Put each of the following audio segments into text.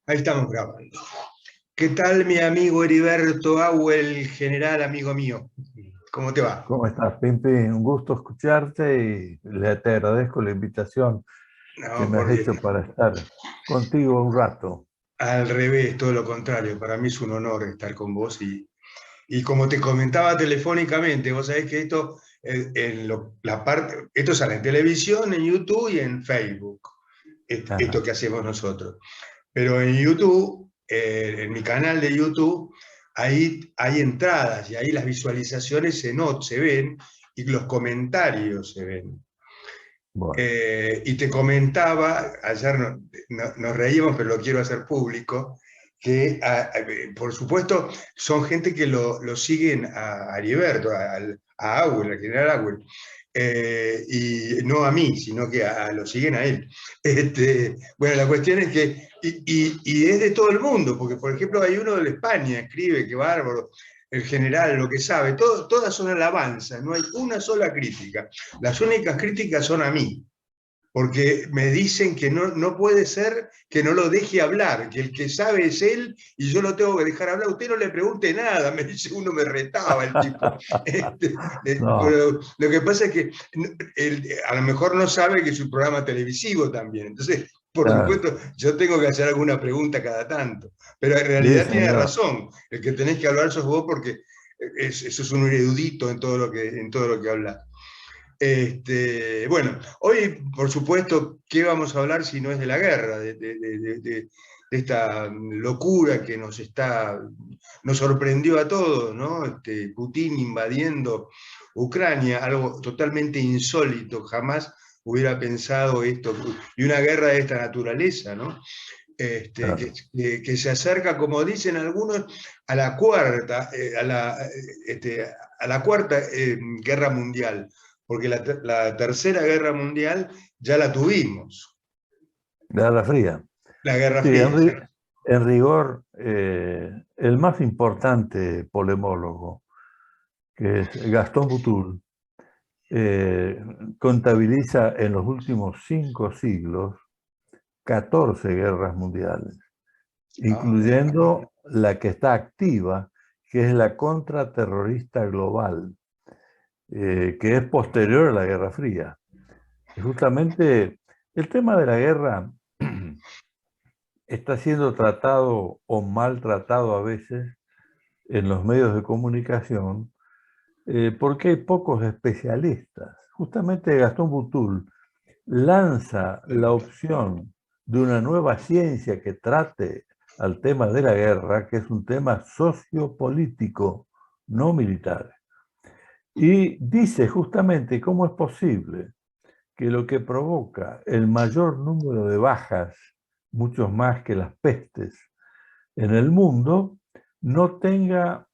Ahí estamos grabando. ¿Qué tal, mi amigo Heriberto Auel, general, amigo mío? ¿Cómo te va? ¿Cómo estás, Pimpi? Un gusto escucharte y te agradezco la invitación que No, me has hecho para estar contigo un rato. al revés, todo lo contrario. Para mí es un honor estar con vos y como te comentaba telefónicamente, vos sabés que esto, esto sale en televisión, en YouTube y en Facebook, esto Ajá. que hacemos nosotros. Pero en YouTube, en mi canal de YouTube, ahí hay entradas y ahí las visualizaciones se ven y los comentarios se ven. Bueno, Y te comentaba, ayer nos reímos, pero lo quiero hacer público, que por supuesto son gente que lo siguen a Heriberto, a Auel, al general Auel, y no a mí, sino que lo siguen a él. Bueno, la cuestión es que, y es de todo el mundo, porque por ejemplo hay uno de España, escribe, que bárbaro, el general, lo que sabe, todas son alabanzas, no hay una sola crítica. Las únicas críticas son a mí, porque me dicen que no puede ser que no lo deje hablar, que el que sabe es él y yo lo tengo que dejar hablar. Usted no le pregunte nada, me dice uno, me retaba el tipo. no, Pero lo que pasa es que a lo mejor no sabe que es un programa televisivo también. Entonces, por claro. supuesto, yo tengo que hacer alguna pregunta cada tanto. Pero en Sí, realidad tiene señor. razón. El que tenés que hablar sos vos porque eso es un erudito en todo lo que hablas. Bueno, hoy, por supuesto, ¿qué vamos a hablar si no es de la guerra, de esta locura que nos sorprendió a todos, ¿no? Putin invadiendo Ucrania, algo totalmente insólito, jamás hubiera pensado esto, y una guerra de esta naturaleza, ¿no? Claro. Que se acerca, como dicen algunos, a la cuarta, a la cuarta guerra mundial, porque la tercera guerra mundial ya la tuvimos, Guerra Fría. la Guerra Sí, Fría. en rigor, el más importante polemólogo, que es Gastón Boutoul, eh, contabiliza en los últimos 5 siglos 14 guerras mundiales, Ah, incluyendo la que está activa, que es la contraterrorista global, que es posterior a la Guerra Fría. Y justamente el tema de la guerra está siendo tratado o maltratado a veces en los medios de comunicación, porque hay pocos especialistas. Justamente Gastón Boutoul lanza la opción de una nueva ciencia que trate al tema de la guerra, que es un tema sociopolítico, no militar. Y dice justamente cómo es posible que lo que provoca el mayor número de bajas, muchos más que las pestes, en el mundo, no tenga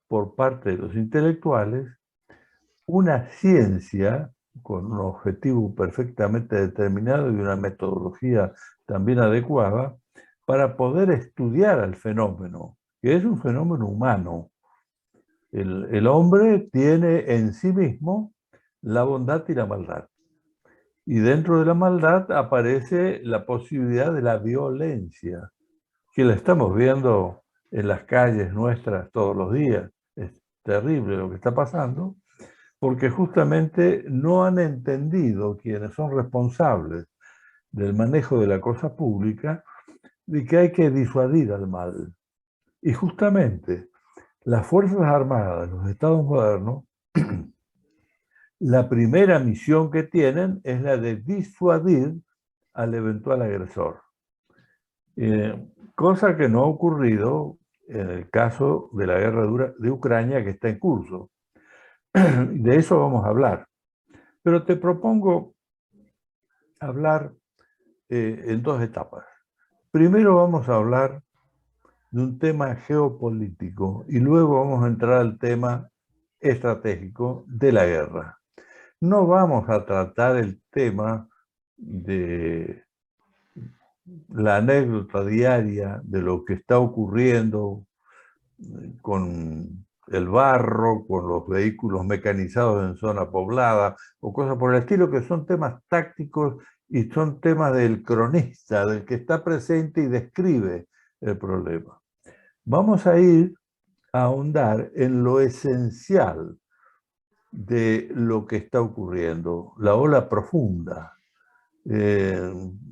por parte de los intelectuales una ciencia con un objetivo perfectamente determinado y una metodología también adecuada para poder estudiar al fenómeno, que es un fenómeno humano. El hombre tiene en sí mismo la bondad y la maldad. Y dentro de la maldad aparece la posibilidad de la violencia, que la estamos viendo en las calles nuestras todos los días. Es terrible lo que está pasando, porque justamente no han entendido quienes son responsables del manejo de la cosa pública de que hay que disuadir al mal. Y justamente las Fuerzas Armadas, los estados modernos, la primera misión que tienen es la de disuadir al eventual agresor. Cosa que no ha ocurrido en el caso de la guerra de Ucrania que está en curso. De eso vamos a hablar. Pero te propongo hablar en dos etapas. Primero vamos a hablar de un tema geopolítico y luego vamos a entrar al tema estratégico de la guerra. No vamos a tratar el tema de la anécdota diaria de lo que está ocurriendo con el barro, con los vehículos mecanizados en zona poblada, o cosas por el estilo, que son temas tácticos y son temas del cronista, del que está presente y describe el problema. Vamos a ir a ahondar en lo esencial de lo que está ocurriendo, la ola profunda.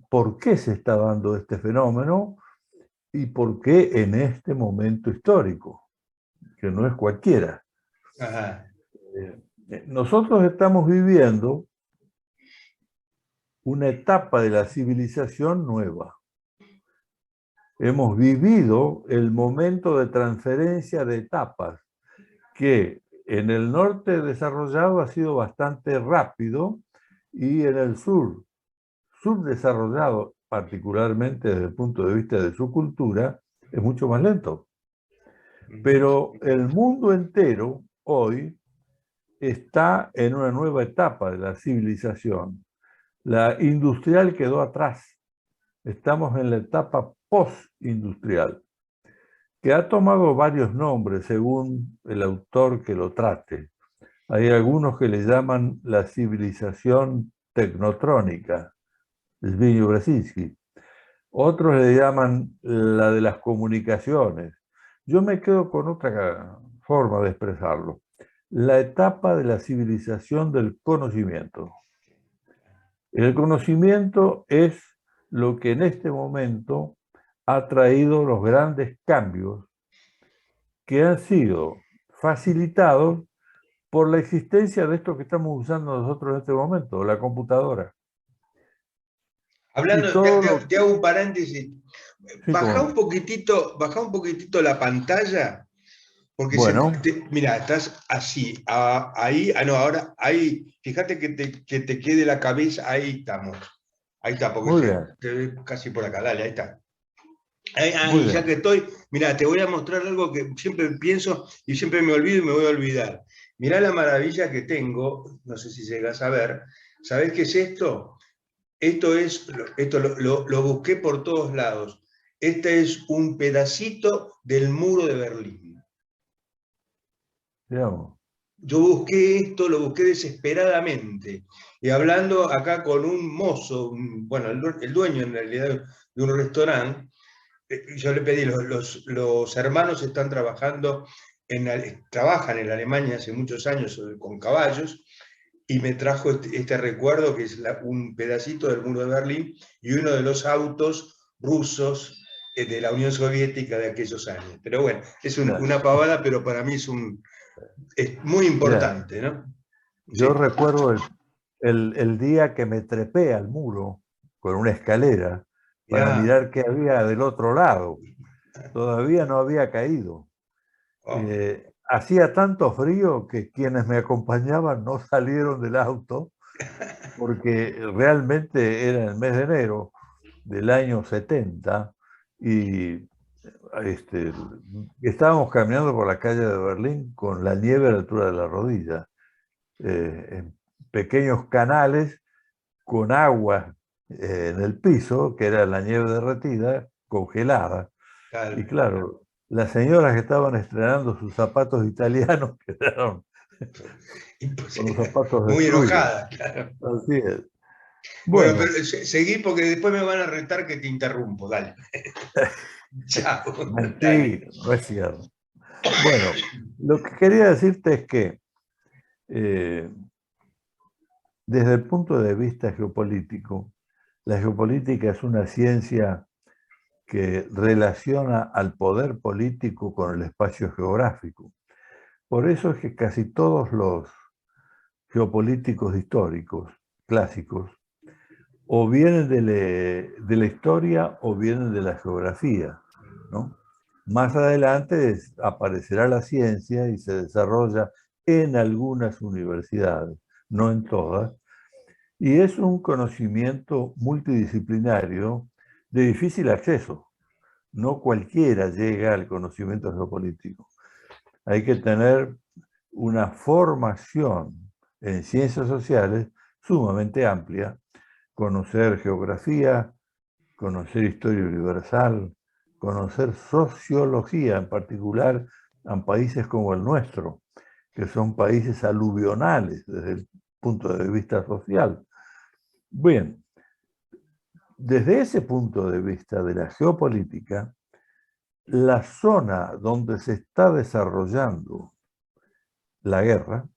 ¿Por qué se está dando este fenómeno y por qué en este momento histórico, que no es cualquiera? Ajá. Nosotros estamos viviendo una etapa de la civilización nueva. Hemos vivido el momento de transferencia de etapas que en el norte desarrollado ha sido bastante rápido y en el sur subdesarrollado, particularmente desde el punto de vista de su cultura, es mucho más lento. Pero el mundo entero hoy está en una nueva etapa de la civilización. La industrial quedó atrás. Estamos en la etapa postindustrial, que ha tomado varios nombres según el autor que lo trate. Hay algunos que le llaman la civilización tecnotrónica, Zbigniew Brzezinski. Otros le llaman la de las comunicaciones. Yo me quedo con otra forma de expresarlo. La etapa de la civilización del conocimiento. El conocimiento es lo que en este momento ha traído los grandes cambios que han sido facilitados por la existencia de esto que estamos usando nosotros en este momento, la computadora. Y Hablando, todo lo... te hago un paréntesis. Sí, cómo no. Baja un poquitito la pantalla, porque Bueno, mira, estás así, ahí, no, ahora, ahí, fíjate que te quede la cabeza, ahí estamos. Ahí está, porque muy bien, te ve casi por acá, dale, ahí está. muy Ahí, ya bien. que estoy, mira, te voy a mostrar algo que siempre pienso y siempre me olvido y me voy a olvidar. Mirá la maravilla que tengo, no sé si llegas a ver. ¿Sabés qué es esto? Esto lo busqué por todos lados. Este es un pedacito del muro de Berlín. Digamos. Yo busqué esto, lo busqué desesperadamente. Y hablando acá con un mozo, bueno, el dueño en realidad de un restaurante, yo le pedí, los hermanos están trabajando, trabajan en Alemania hace muchos años con caballos, y me trajo este recuerdo que es un pedacito del muro de Berlín y uno de los autos rusos de la Unión Soviética de aquellos años. Pero bueno, es Mira, una pavada, pero para mí es muy mira, importante, ¿no? yo Sí. recuerdo el día que me trepé al muro con una escalera para Mirá, mirar qué había del otro lado. Todavía no había caído. oh, Hacía tanto frío que quienes me acompañaban no salieron del auto porque realmente era el mes de enero del año 70 y este, estábamos caminando por la calle de Berlín con la nieve a la altura de la rodilla, en pequeños canales con agua en el piso, que era la nieve derretida, congelada. Y claro. claro, las señoras que estaban estrenando sus zapatos italianos quedaron con los zapatos Muy destruidos. enojada, claro. Así es. Bueno, pero Bueno, seguí porque después me van a retar que te interrumpo. Dale. Chao. Dale. mentira, no es cierto. Bueno, lo que quería decirte es que eh, desde el punto de vista geopolítico, la geopolítica es una ciencia que relaciona al poder político con el espacio geográfico. Por eso es que casi todos los geopolíticos históricos clásicos o vienen de la historia o vienen de la geografía, ¿no? Más adelante aparecerá la ciencia y se desarrolla en algunas universidades, no en todas, y es un conocimiento multidisciplinario de difícil acceso. No cualquiera llega al conocimiento geopolítico. Hay que tener una formación en ciencias sociales sumamente amplia, conocer geografía, conocer historia universal, conocer sociología, en particular a países como el nuestro, que son países aluvionales desde el punto de vista social. Bien, desde ese punto de vista de la geopolítica, la zona donde se está desarrollando la guerra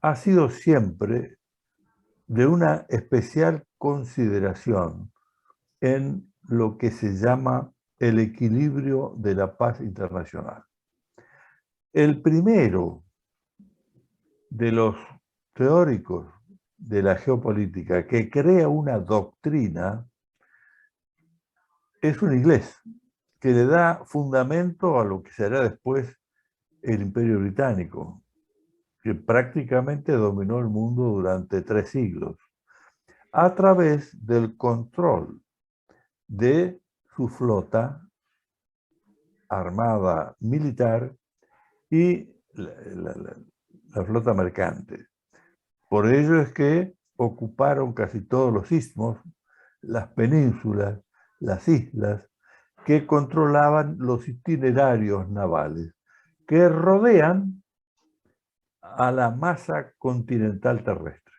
ha sido siempre de una especial consideración en lo que se llama el equilibrio de la paz internacional. El primero de los teóricos de la geopolítica que crea una doctrina es un inglés que le da fundamento a lo que será después el Imperio Británico, que prácticamente dominó el mundo durante 3 siglos, a través del control de su flota armada militar y la flota mercante. Por ello es que ocuparon casi todos los istmos, las penínsulas, las islas, que controlaban los itinerarios navales que rodean a la masa continental terrestre.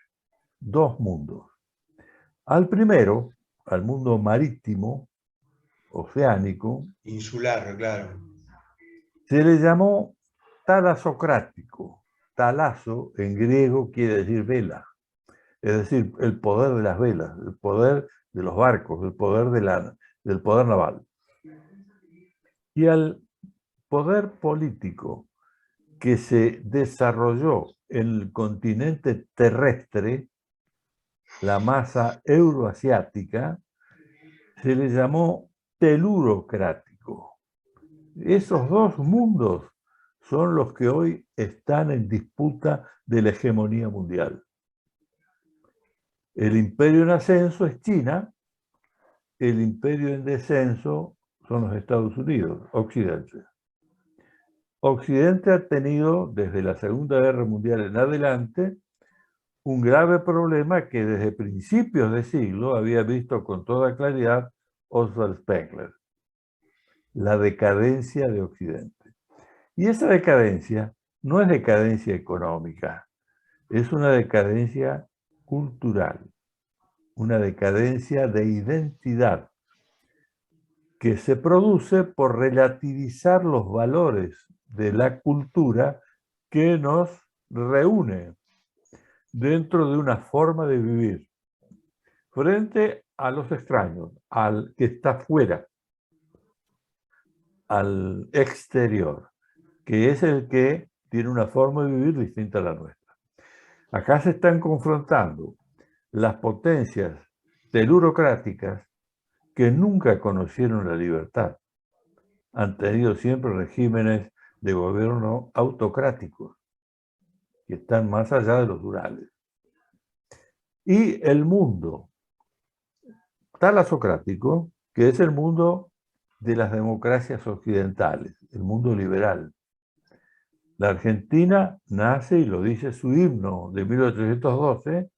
2 mundos. Al primero, al mundo marítimo, oceánico, Insular, claro. se le llamó talasocrático. Talaso en griego quiere decir vela, es decir, el poder de las velas, el poder de los barcos, el poder del poder naval. Y al poder político que se desarrolló en el continente terrestre, la masa euroasiática, se le llamó telurocrático. Esos 2 mundos son los que hoy están en disputa de la hegemonía mundial. El imperio en ascenso es China, el imperio en descenso son los Estados Unidos, Occidente. Occidente ha tenido, desde la Segunda Guerra Mundial en adelante, un grave problema que desde principios de siglo había visto con toda claridad Oswald Spengler: la decadencia de Occidente. Y esa decadencia no es decadencia económica, es una decadencia cultural, una decadencia de identidad que se produce por relativizar los valores de la cultura que nos reúne dentro de una forma de vivir frente a los extraños, al que está fuera, al exterior, que es el que tiene una forma de vivir distinta a la nuestra. Acá se están confrontando las potencias telurocráticas que nunca conocieron la libertad. Han tenido siempre regímenes de gobierno autocráticos que están más allá de los Urales. Y el mundo talasocrático, que es el mundo de las democracias occidentales, el mundo liberal. La Argentina nace, y lo dice su himno de 1812,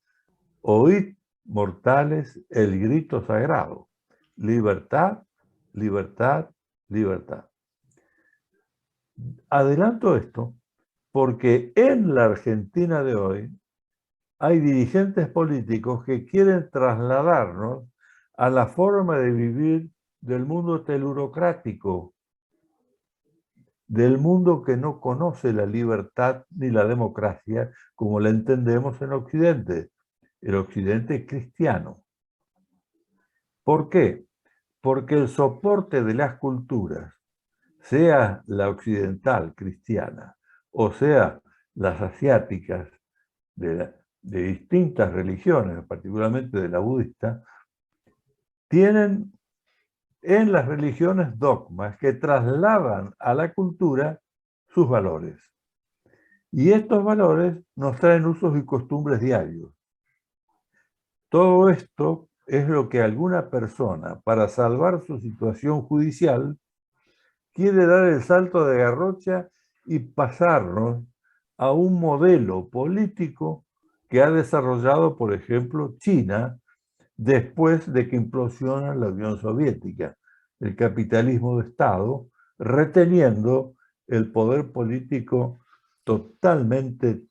oíd, mortales, el grito sagrado: libertad, libertad, libertad. Adelanto esto porque en la Argentina de hoy hay dirigentes políticos que quieren trasladarnos a la forma de vivir del mundo telurocrático, del mundo que no conoce la libertad ni la democracia como la entendemos en Occidente, el Occidente cristiano. ¿Por qué? Porque el soporte de las culturas, sea la occidental cristiana o sea las asiáticas de distintas religiones, particularmente de la budista, tienen en las religiones dogmas que trasladan a la cultura sus valores. Y estos valores nos traen usos y costumbres diarios. Todo esto es lo que alguna persona, para salvar su situación judicial, quiere dar el salto de garrocha y pasarnos a un modelo político que ha desarrollado, por ejemplo, China, después de que implosiona la Unión Soviética, el capitalismo de Estado, reteniendo el poder político totalmente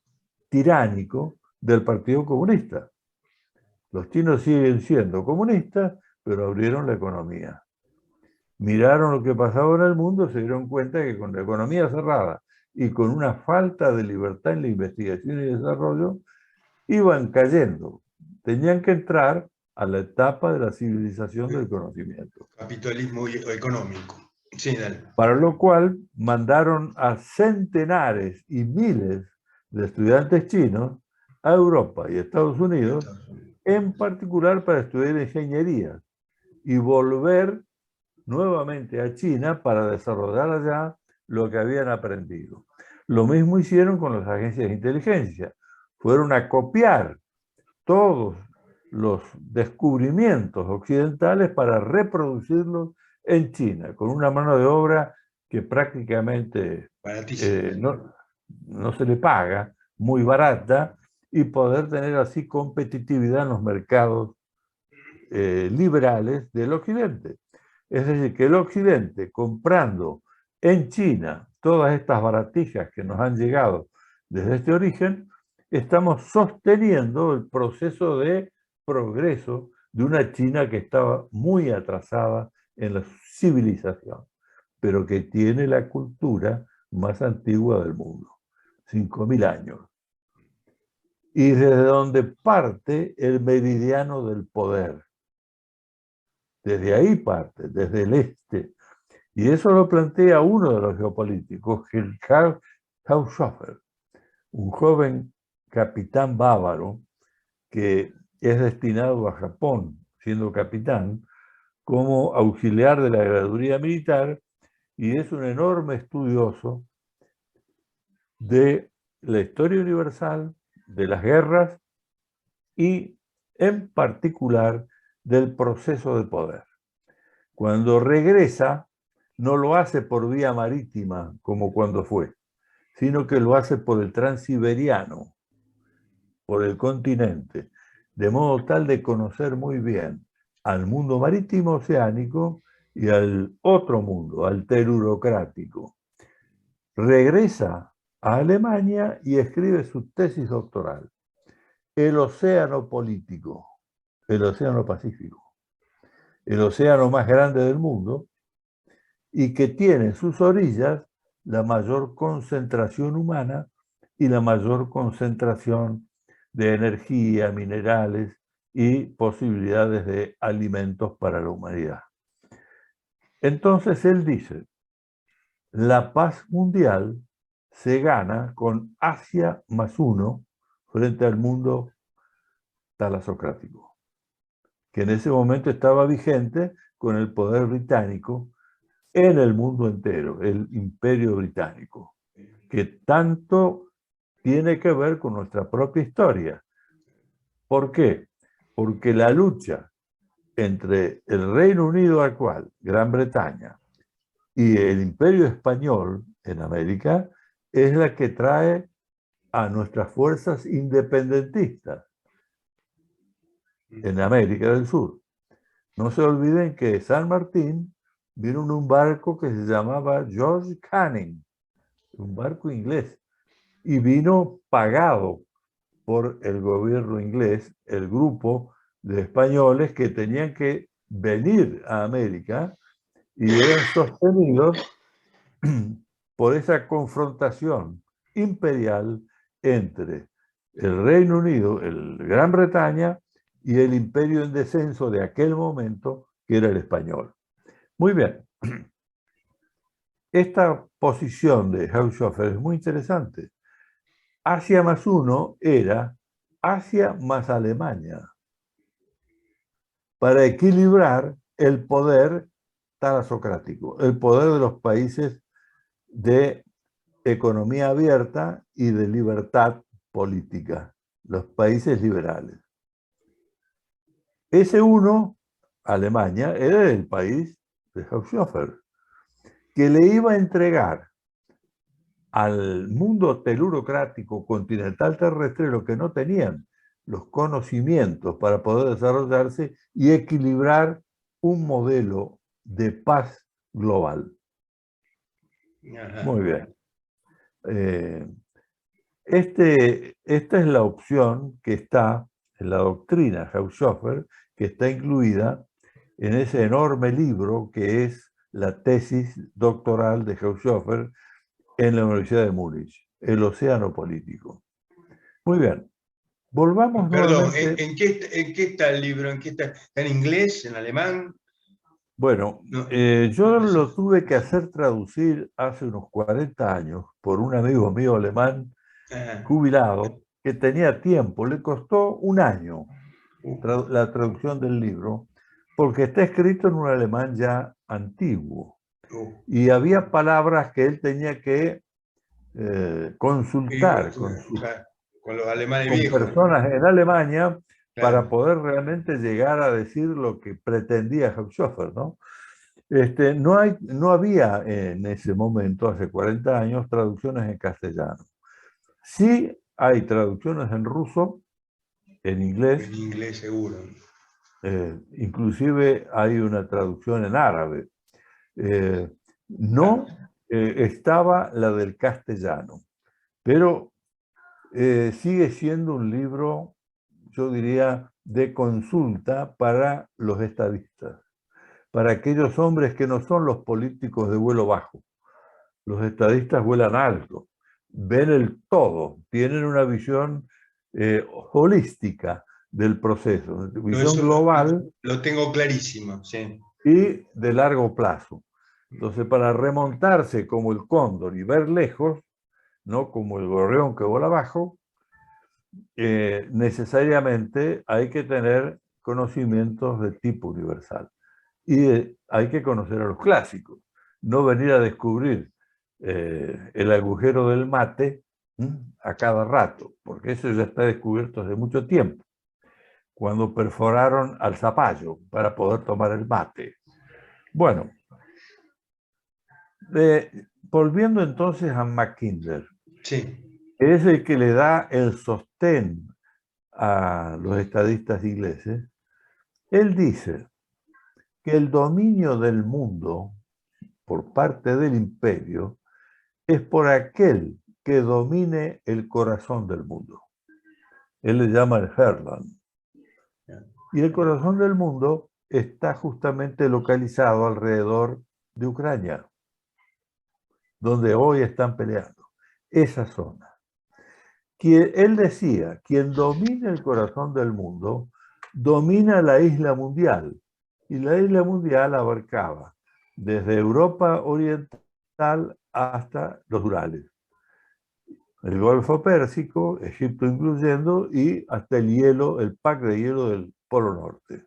tiránico del Partido Comunista. Los chinos siguen siendo comunistas, pero abrieron la economía. Miraron lo que pasaba en el mundo, se dieron cuenta que con la economía cerrada y con una falta de libertad en la investigación y desarrollo, iban cayendo. Tenían que entrar a la etapa de la civilización del conocimiento. Capitalismo económico. Sí, dale. Para lo cual mandaron a centenares y miles de estudiantes chinos a Europa y Estados Unidos, en particular para estudiar ingeniería y volver nuevamente a China para desarrollar allá lo que habían aprendido. Lo mismo hicieron con las agencias de inteligencia. Fueron a copiar todos los descubrimientos occidentales para reproducirlos en China, con una mano de obra que prácticamente no se le paga, muy barata, y poder tener así competitividad en los mercados liberales del Occidente. Es decir, que el Occidente, comprando en China todas estas baratijas que nos han llegado desde este origen, estamos sosteniendo el proceso de progreso de una China que estaba muy atrasada en la civilización, pero que tiene la cultura más antigua del mundo, 5.000 años. Y desde donde parte el meridiano del poder. Desde ahí parte, desde el este. Y eso lo plantea uno de los geopolíticos, Karl Haushofer, un joven capitán bávaro que es destinado a Japón, siendo capitán, como auxiliar de la graduría militar, y es un enorme estudioso de la historia universal, de las guerras y, en particular, del proceso de poder. Cuando regresa, no lo hace por vía marítima como cuando fue, sino que lo hace por el transiberiano, por el continente, de modo tal de conocer muy bien al mundo marítimo oceánico y al otro mundo, al telurocrático. Regresa a Alemania y escribe su tesis doctoral, El océano político, el océano Pacífico, el océano más grande del mundo, y que tiene en sus orillas la mayor concentración humana y la mayor concentración de energía, minerales y posibilidades de alimentos para la humanidad. Entonces él dice, la paz mundial se gana con Asia más uno frente al mundo talasocrático, que en ese momento estaba vigente con el poder británico en el mundo entero, el Imperio Británico, que tanto tiene que ver con nuestra propia historia. ¿Por qué? Porque la lucha entre el Reino Unido actual, Gran Bretaña, y el Imperio Español en América es la que trae a nuestras fuerzas independentistas en América del Sur. No se olviden que San Martín vino en un barco que se llamaba George Canning, un barco inglés, y vino pagado por el gobierno inglés, el grupo de españoles que tenían que venir a América y eran sostenidos por esa confrontación imperial entre el Reino Unido, el Gran Bretaña y el imperio en descenso de aquel momento, que era el español. Muy bien. Esta posición de Haushofer es muy interesante. Asia más uno era Asia más Alemania, para equilibrar el poder talasocrático, el poder de los países de economía abierta y de libertad política, los países liberales. Ese uno, Alemania, era el país de Haushofer, que le iba a entregar al mundo telurocrático continental terrestre lo que no tenían, los conocimientos para poder desarrollarse y equilibrar un modelo de paz global. Muy bien. Eh, esta es la opción que está en la doctrina Haushofer, que está incluida en ese enorme libro que es la tesis doctoral de Haushofer en la Universidad de Múnich, El océano político. Muy bien, volvamos Perdón, nuevamente. en qué está el libro? ¿En qué está? ¿Está en inglés? ¿En alemán? Bueno, No, yo no sé. lo tuve que hacer traducir hace unos 40 años por un amigo mío alemán Ah, jubilado que tenía tiempo. Le costó un año uh, la traducción del libro porque está escrito en un alemán ya antiguo uh. y había palabras que él tenía que Y, consultar claro, con los alemanes con viejos. personas en Alemania para Claro. poder realmente llegar a decir lo que pretendía Hauptschoffer, ¿no? No había en ese momento, hace 40 años, traducciones en castellano. Sí hay traducciones en ruso, en En inglés, inglés seguro. inclusive hay una traducción en árabe. Eh, Ah, no estaba la del castellano, pero sigue siendo un libro, yo diría, de consulta para los estadistas, para aquellos hombres que no son los políticos de vuelo bajo. Los estadistas vuelan alto, ven el todo, tienen una visión holística del proceso, no, visión eso global lo tengo clarísimo, sí. y de largo plazo. Entonces, para remontarse como el cóndor y ver lejos, no como el gorrión que vuela abajo, necesariamente hay que tener conocimientos de tipo universal. Y hay que conocer a los clásicos, no venir a descubrir el agujero del mate a cada rato, porque eso ya está descubierto hace mucho tiempo, cuando perforaron al zapallo para poder tomar el mate. Bueno, volviendo entonces a Mackinder, Sí. que es el que le da el sostén a los estadistas ingleses, él dice que el dominio del mundo por parte del imperio es por aquel que domine el corazón del mundo. Él le llama el Herland. Y el corazón del mundo está justamente localizado alrededor de Ucrania, donde hoy están peleando. Esa zona. Él decía, quien domina el corazón del mundo, domina la isla mundial. Y la isla mundial abarcaba desde Europa Oriental hasta los Urales, el Golfo Pérsico, Egipto incluyendo, y hasta el hielo, el pack de hielo del Polo Norte.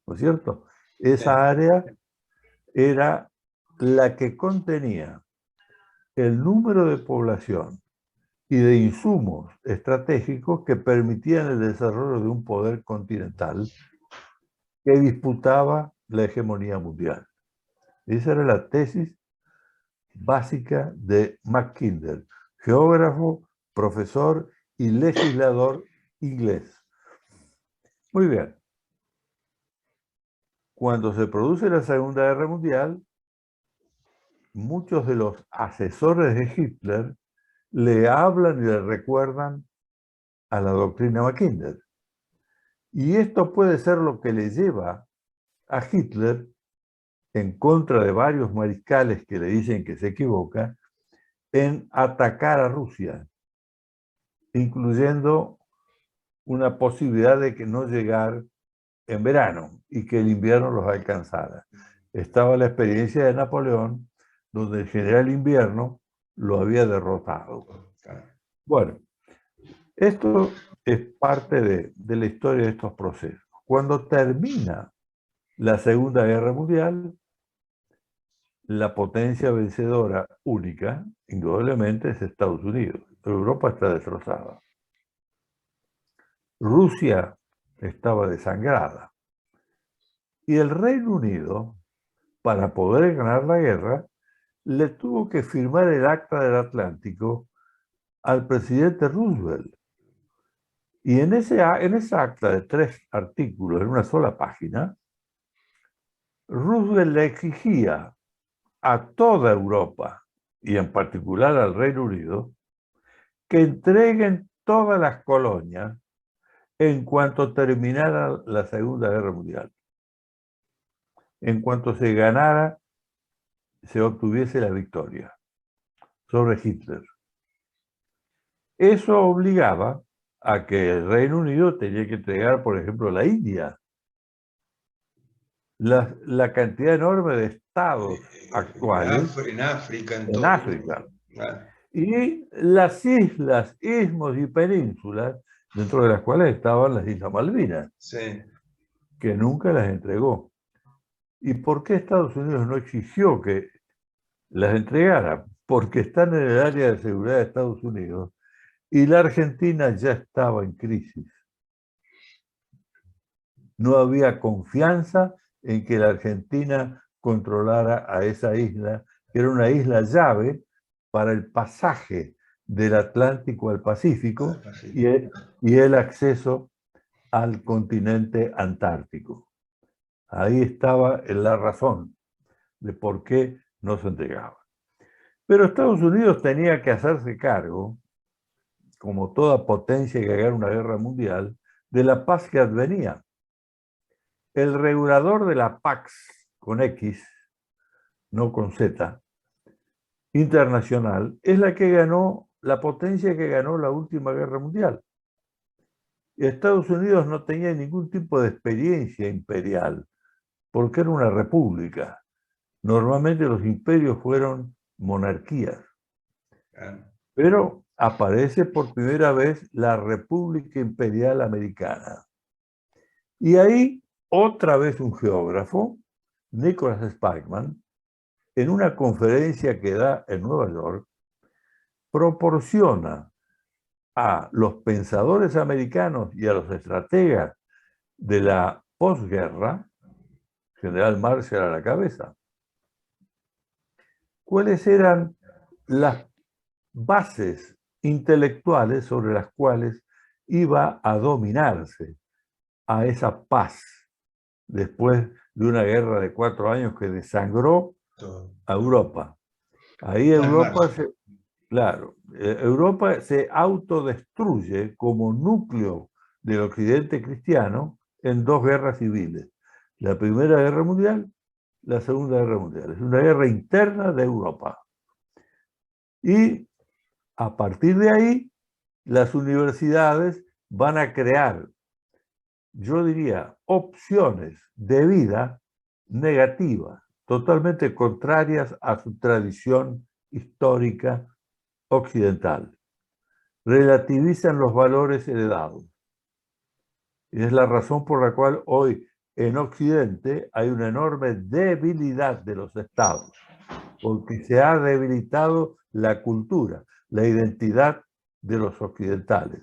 ¿No es cierto? Esa área era la que contenía el número de población y de insumos estratégicos que permitían el desarrollo de un poder continental que disputaba la hegemonía mundial. Esa era la tesis básica de Mackinder, geógrafo, profesor y legislador inglés. Muy bien. Cuando se produce la Segunda Guerra Mundial, muchos de los asesores de Hitler le hablan y le recuerdan a la doctrina Mackinder. Y esto puede ser lo que le lleva a Hitler, en contra de varios mariscales que le dicen que se equivoca, en atacar a Rusia, incluyendo una posibilidad de que no llegar en verano y que el invierno los alcanzara. Estaba la experiencia de Napoleón, donde el general Invierno lo había derrotado. Bueno, esto es parte de la historia de estos procesos. Cuando termina la Segunda Guerra Mundial, la potencia vencedora única, indudablemente, es Estados Unidos. Europa está destrozada. Rusia estaba desangrada. Y el Reino Unido, para poder ganar la guerra, le tuvo que firmar el Acta del Atlántico al presidente Roosevelt. Y en esa acta de 3 artículos, en una sola página, Roosevelt le exigía a toda Europa, y en particular al Reino Unido, que entreguen todas las colonias en cuanto terminara la Segunda Guerra Mundial. En cuanto se ganara, se obtuviese la victoria sobre Hitler. Eso obligaba a que el Reino Unido tenía que entregar, por ejemplo, la India. La cantidad enorme de estados actuales En África, en en todo. África. Y las islas, istmos y penínsulas, dentro de las cuales estaban las Islas Malvinas, Sí. que nunca las entregó. ¿Y por qué Estados Unidos no exigió que las entregara? Porque están en el área de seguridad de Estados Unidos y la Argentina ya estaba en crisis. No había confianza en que la Argentina controlara a esa isla, que era una isla llave para el pasaje del Atlántico al Pacífico y el acceso al continente antártico. Ahí estaba la razón de por qué no se entregaba. Pero Estados Unidos tenía que hacerse cargo, como toda potencia que haga una guerra mundial, de la paz que advenía. El regulador de la Pax, con X, no con Z, internacional, es la que ganó, la potencia que ganó la última guerra mundial. Estados Unidos no tenía ningún tipo de experiencia imperial, porque era una república. Normalmente los imperios fueron monarquías. Pero aparece por primera vez la República Imperial Americana. Y ahí, otra vez un geógrafo, Nicholas Spykman, en una conferencia que da en Nueva York, proporciona a los pensadores americanos y a los estrategas de la posguerra, general Marshall a la cabeza, cuáles eran las bases intelectuales sobre las cuales iba a dominarse a esa paz después de una guerra de 4 años que desangró a Europa. Ahí Europa Europa se autodestruye como núcleo del occidente cristiano en 2 guerras civiles. La Primera Guerra Mundial, la Segunda Guerra Mundial. Es una guerra interna de Europa. Y a partir de ahí, las universidades van a crear, yo diría, opciones de vida negativas, totalmente contrarias a su tradición histórica occidental. Relativizan los valores heredados. Y es la razón por la cual hoy en Occidente hay una enorme debilidad de los estados, porque se ha debilitado la cultura, la identidad de los occidentales.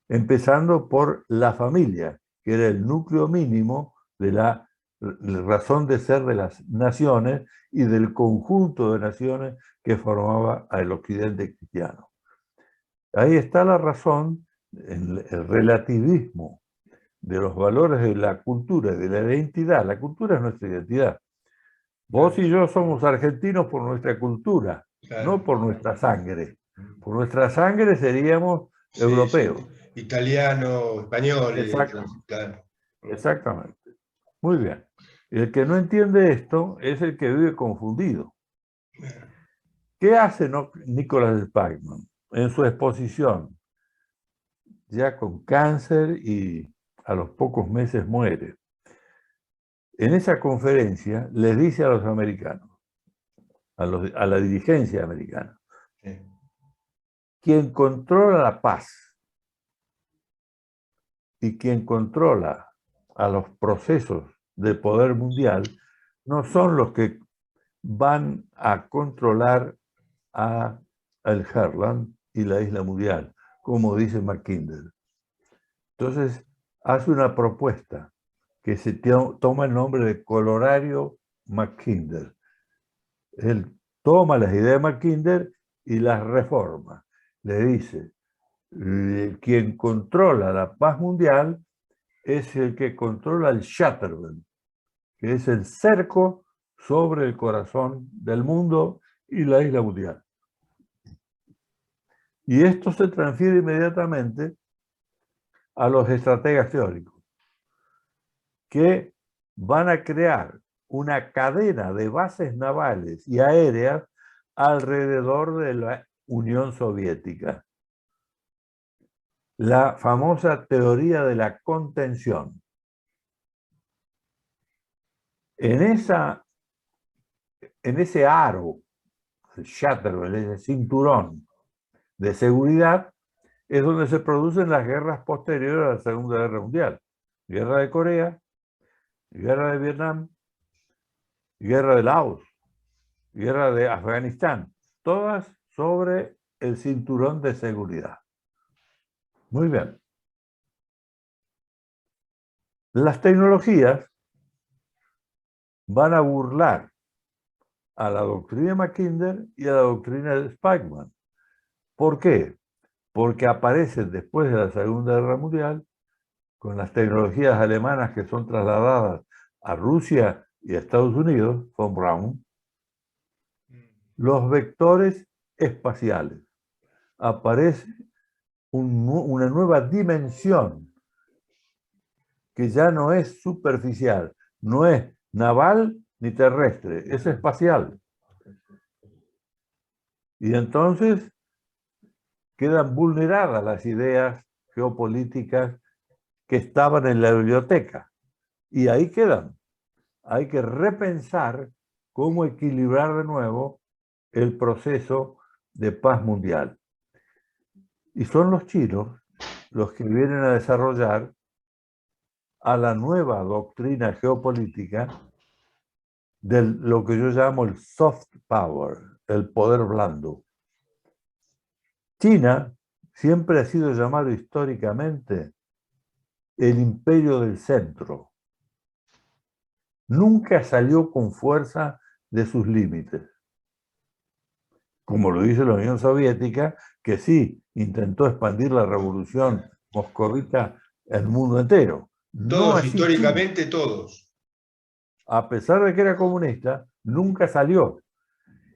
Empezando por la familia, que era el núcleo mínimo de la razón de ser de las naciones y del conjunto de naciones que formaba el occidente cristiano. Ahí está la razón, el relativismo de los valores de la cultura, de la identidad. La cultura es nuestra identidad. Vos y yo somos argentinos por nuestra cultura, no por nuestra sangre. Por nuestra sangre seríamos europeos. Sí. Italiano, español. Claro. Exactamente. Muy bien. El que no entiende esto es el que vive confundido. ¿Qué hace Nicholas Spykman en su exposición? Ya con cáncer y a los pocos meses muere. En esa conferencia les dice a los americanos, a la dirigencia americana, quien controla la paz y quien controla a los procesos de poder mundial no son los que van a controlar a el Heartland y la isla mundial, como dice Mackinder. Entonces, hace una propuesta que se toma el nombre de Colorario Mackinder. Él toma las ideas de Mackinder y las reforma. Le dice, quien controla la paz mundial es el que controla el Shatterband, que es el cerco sobre el corazón del mundo y la isla mundial. Y esto se transfiere inmediatamente a los estrategas teóricos, que van a crear una cadena de bases navales y aéreas alrededor de la Unión Soviética. La famosa teoría de la contención. En ese aro, el shutter, ese cinturón de seguridad, es donde se producen las guerras posteriores a la Segunda Guerra Mundial. Guerra de Corea, guerra de Vietnam, guerra de Laos, guerra de Afganistán, todas sobre el cinturón de seguridad. Muy bien. Las tecnologías van a burlar a la doctrina Mackinder y a la doctrina de Spykman. ¿Por qué? Porque aparecen después de la Segunda Guerra Mundial, con las tecnologías alemanas que son trasladadas a Rusia y a Estados Unidos, von Braun, los vectores espaciales. Aparece una nueva dimensión que ya no es superficial, no es naval ni terrestre, es espacial. Y entonces quedan vulneradas las ideas geopolíticas que estaban en la biblioteca. Y ahí quedan. Hay que repensar cómo equilibrar de nuevo el proceso de paz mundial. Y son los chinos los que vienen a desarrollar a la nueva doctrina geopolítica de lo que yo llamo el soft power, el poder blando. China siempre ha sido llamado históricamente el imperio del centro. Nunca salió con fuerza de sus límites. Como lo dice la Unión Soviética, que sí intentó expandir la revolución moscovita al mundo entero. No Todos, así históricamente China. todos. A pesar de que era comunista, nunca salió.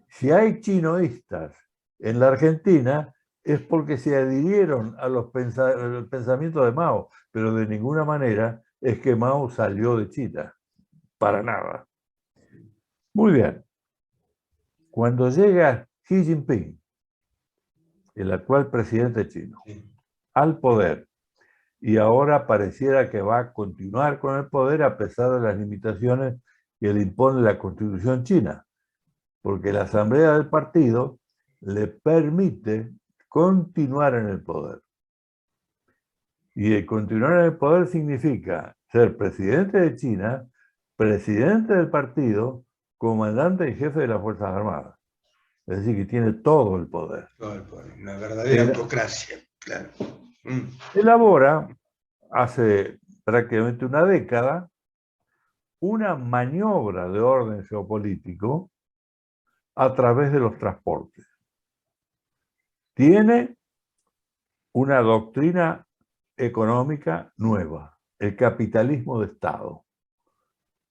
Si hay chinoístas en la Argentina, es porque se adhirieron a los pensamientos de Mao, pero de ninguna manera es que Mao salió de China. Para nada. Muy bien. Cuando llega Xi Jinping, el actual presidente chino, al poder, y ahora pareciera que va a continuar con el poder a pesar de las limitaciones que le impone la Constitución china, porque la asamblea del partido le permite continuar en el poder. Y el continuar en el poder significa ser presidente de China, presidente del partido, comandante y jefe de las Fuerzas Armadas. Es decir, que tiene todo el poder. Todo el poder, una verdadera autocracia, claro. Elabora, hace prácticamente una década, una maniobra de orden geopolítico a través de los transportes. Tiene una doctrina económica nueva, el capitalismo de Estado.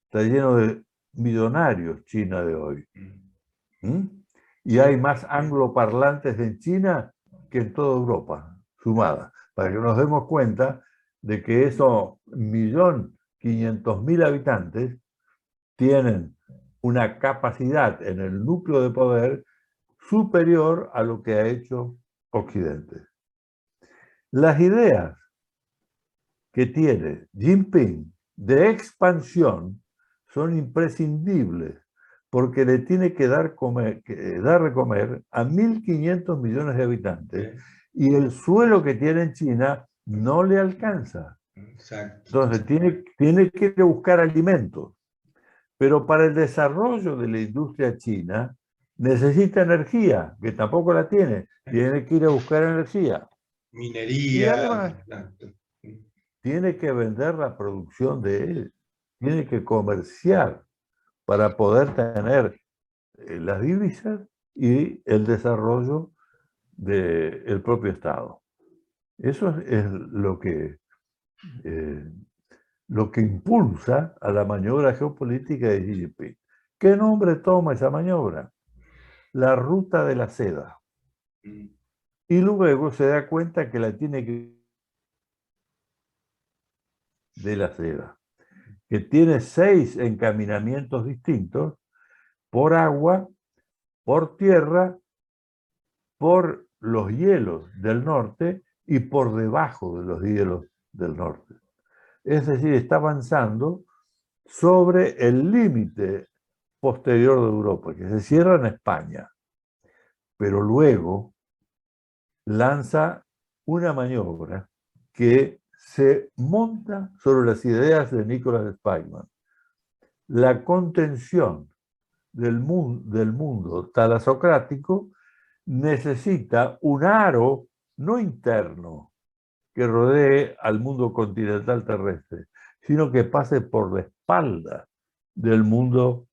Está lleno de millonarios China de hoy. Y hay más angloparlantes en China que en toda Europa, sumada, para que nos demos cuenta de que esos 1.500.000 habitantes tienen una capacidad en el núcleo de poder superior a lo que ha hecho Occidente. Las ideas que tiene Jinping de expansión son imprescindibles porque le tiene que dar de comer a 1.500 millones de habitantes y el suelo que tiene en China no le alcanza. Exacto. Entonces tiene que ir a buscar alimentos. Pero para el desarrollo de la industria china necesita energía, que tampoco la tiene. Tiene que ir a buscar energía. Minería. Y además tiene que vender la producción de él. Tiene que comerciar para poder tener las divisas y el desarrollo del propio Estado. Eso es lo que impulsa a la maniobra geopolítica de Xi Jinping. ¿Qué nombre toma esa maniobra? la ruta de la seda. Y luego se da cuenta que la tiene que de la seda, que tiene 6 encaminamientos distintos por agua, por tierra, por los hielos del norte y por debajo de los hielos del norte. Es decir, está avanzando sobre el límite posterior de Europa, que se cierra en España, pero luego lanza una maniobra que se monta sobre las ideas de Nicholas Spykman. La contención del mundo talasocrático necesita un aro no interno que rodee al mundo continental terrestre, sino que pase por la espalda del mundo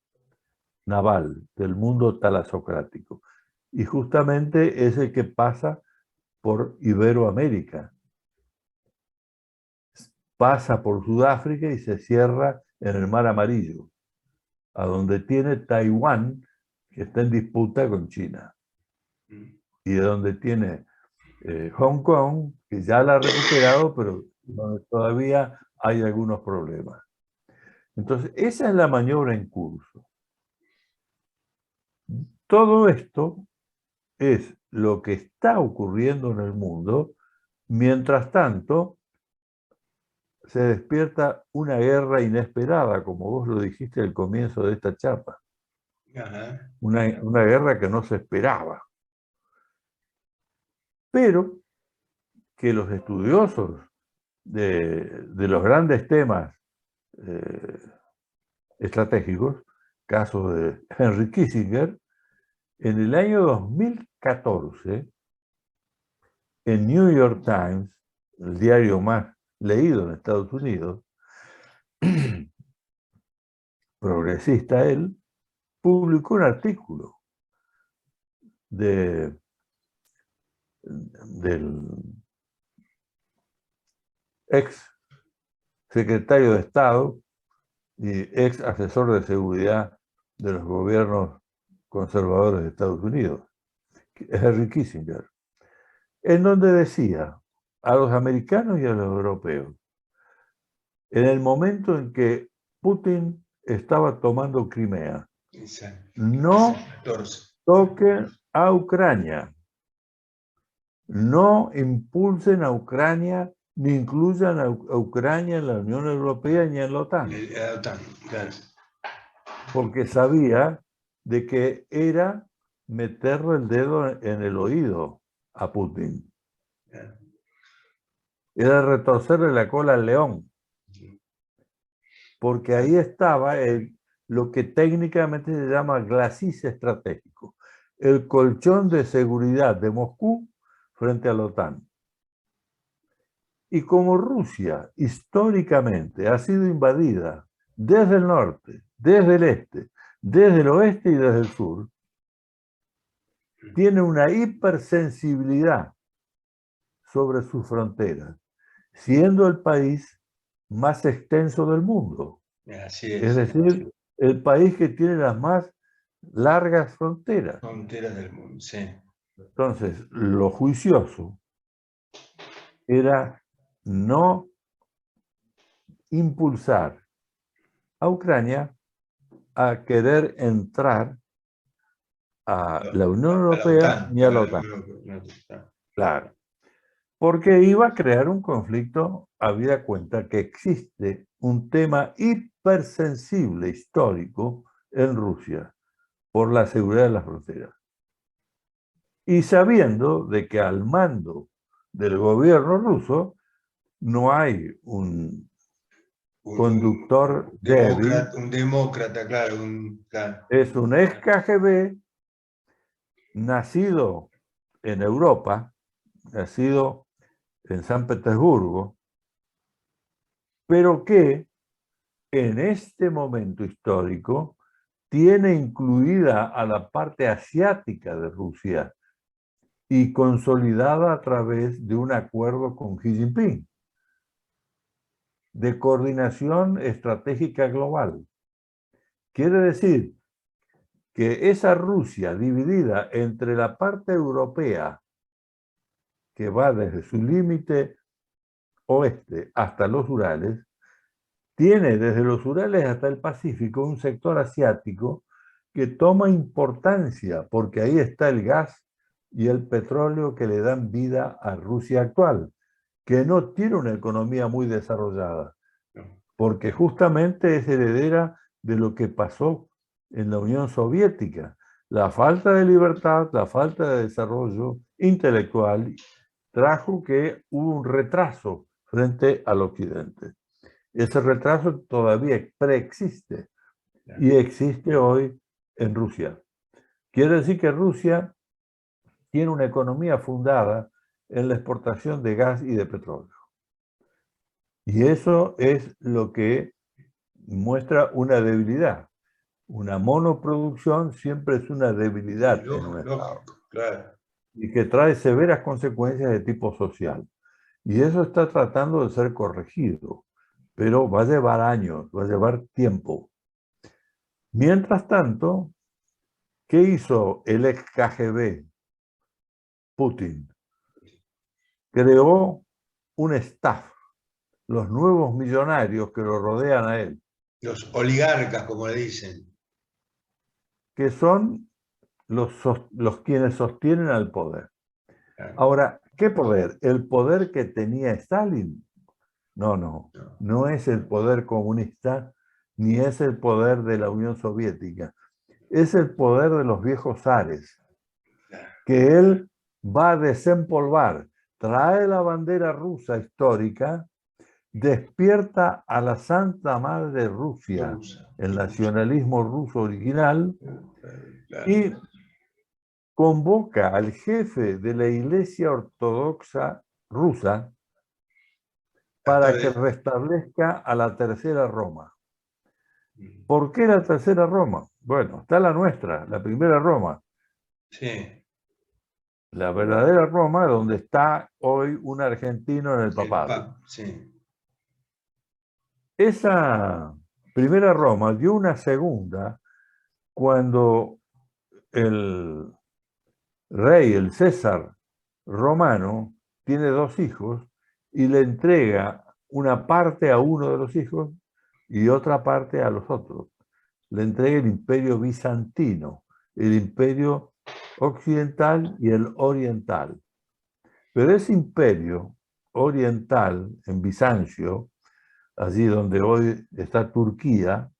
naval, del mundo talasocrático. Y justamente es el que pasa por Iberoamérica. Pasa por Sudáfrica y se cierra en el Mar Amarillo, a donde tiene Taiwán, que está en disputa con China, y de donde tiene Hong Kong, que ya la ha recuperado, pero donde todavía hay algunos problemas. Entonces, esa es la maniobra en curso. Todo esto es lo que está ocurriendo en el mundo. Mientras tanto, se despierta una guerra inesperada, como vos lo dijiste al comienzo de esta charla. Una guerra que no se esperaba. Pero que los estudiosos de los grandes temas estratégicos, caso de Henry Kissinger, en el año 2014, en New York Times, el diario más leído en Estados Unidos, progresista él, publicó un artículo del ex secretario de Estado y ex asesor de seguridad de los gobiernos conservadores de Estados Unidos, Henry Kissinger, en donde decía a los americanos y a los europeos, en el momento en que Putin estaba tomando Crimea, no toquen a Ucrania, no impulsen a Ucrania ni incluyan a Ucrania en la Unión Europea ni en la OTAN. Porque sabía de que era meterle el dedo en el oído a Putin. Era retorcerle la cola al león. Porque ahí estaba lo que técnicamente se llama glacis estratégico, el colchón de seguridad de Moscú frente a la OTAN. Y como Rusia históricamente ha sido invadida desde el norte, desde el este, desde el oeste y desde el sur, tiene una hipersensibilidad sobre sus fronteras, siendo el país más extenso del mundo. Así es decir, el país que tiene las más largas fronteras. Fronteras del mundo, sí. Entonces, lo juicioso era no impulsar a Ucrania a querer entrar a la Unión Europea ni a la OTAN. Claro. Porque iba a crear un conflicto, habida cuenta que existe un tema hipersensible histórico en Rusia por la seguridad de las fronteras. Y sabiendo de que al mando del gobierno ruso no hay un conductor débil. Un demócrata, claro. Es un ex KGB nacido en Europa, nacido en San Petersburgo, pero que en este momento histórico tiene incluida a la parte asiática de Rusia y consolidada a través de un acuerdo con Xi Jinping de coordinación estratégica global. Quiere decir que esa Rusia dividida entre la parte europea, que va desde su límite oeste hasta los Urales, tiene desde los Urales hasta el Pacífico un sector asiático que toma importancia porque ahí está el gas y el petróleo que le dan vida a Rusia actual, que no tiene una economía muy desarrollada, porque justamente es heredera de lo que pasó en la Unión Soviética. La falta de libertad, la falta de desarrollo intelectual trajo que hubo un retraso frente al Occidente. Ese retraso todavía preexiste y existe hoy en Rusia. Quiere decir que Rusia tiene una economía fundada en la exportación de gas y de petróleo. Y eso es lo que muestra una debilidad. Una monoproducción siempre es una debilidad en un Estado. Claro. Y que trae severas consecuencias de tipo social. Y eso está tratando de ser corregido, pero va a llevar años, va a llevar tiempo. Mientras tanto, ¿qué hizo el ex KGB, Putin? Creó un staff, los nuevos millonarios que lo rodean a él. Los oligarcas, como le dicen. Que son los quienes sostienen al poder. Ahora, ¿qué poder? ¿El poder que tenía Stalin? No es el poder comunista, ni es el poder de la Unión Soviética. Es el poder de los viejos zares, que él va a desempolvar, trae la bandera rusa histórica, despierta a la Santa Madre Rusia, el nacionalismo ruso original, y convoca al jefe de la Iglesia Ortodoxa rusa para que restablezca a la Tercera Roma. ¿Por qué la Tercera Roma? Bueno, está la nuestra, la Primera Roma. Sí. La verdadera Roma, donde está hoy un argentino en el papado. Sí. Esa Primera Roma dio una segunda cuando el rey, el César romano, tiene dos hijos y le entrega una parte a uno de los hijos y otra parte a los otros. Le entrega el imperio bizantino, el imperio occidental y el oriental. Pero ese imperio oriental, en Bizancio, allí donde hoy está Turquía,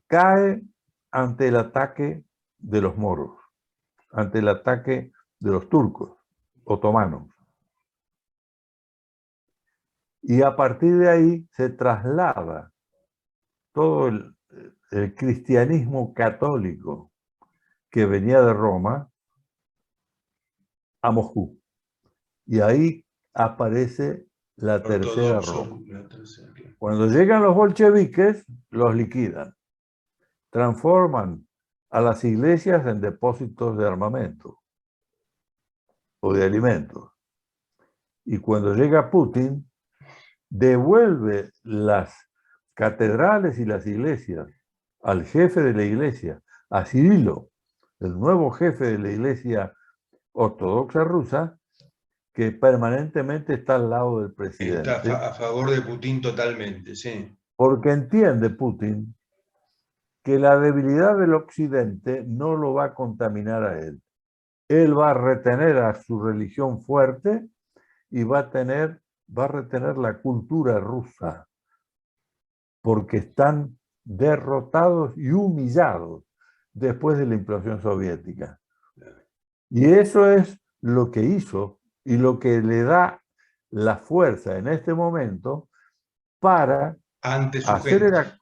cae ante el ataque de los moros, ante el ataque de los turcos otomanos. Y a partir de ahí se traslada todo el cristianismo católico que venía de Roma a Moscú. Y ahí aparece la Tercera Roma. Cuando llegan los bolcheviques, los liquidan. Transforman a las iglesias en depósitos de armamento o de alimentos. Y cuando llega Putin, devuelve las catedrales y las iglesias al jefe de la iglesia, a Cirilo, el nuevo jefe de la iglesia ortodoxa rusa, que permanentemente está al lado del presidente. Está a favor de Putin totalmente, sí. Porque entiende Putin que la debilidad del occidente no lo va a contaminar a él. Él va a retener a su religión fuerte y va a retener la cultura rusa, porque están derrotados y humillados después de la implosión soviética. Y eso es lo que hizo y lo que le da la fuerza en este momento para hacer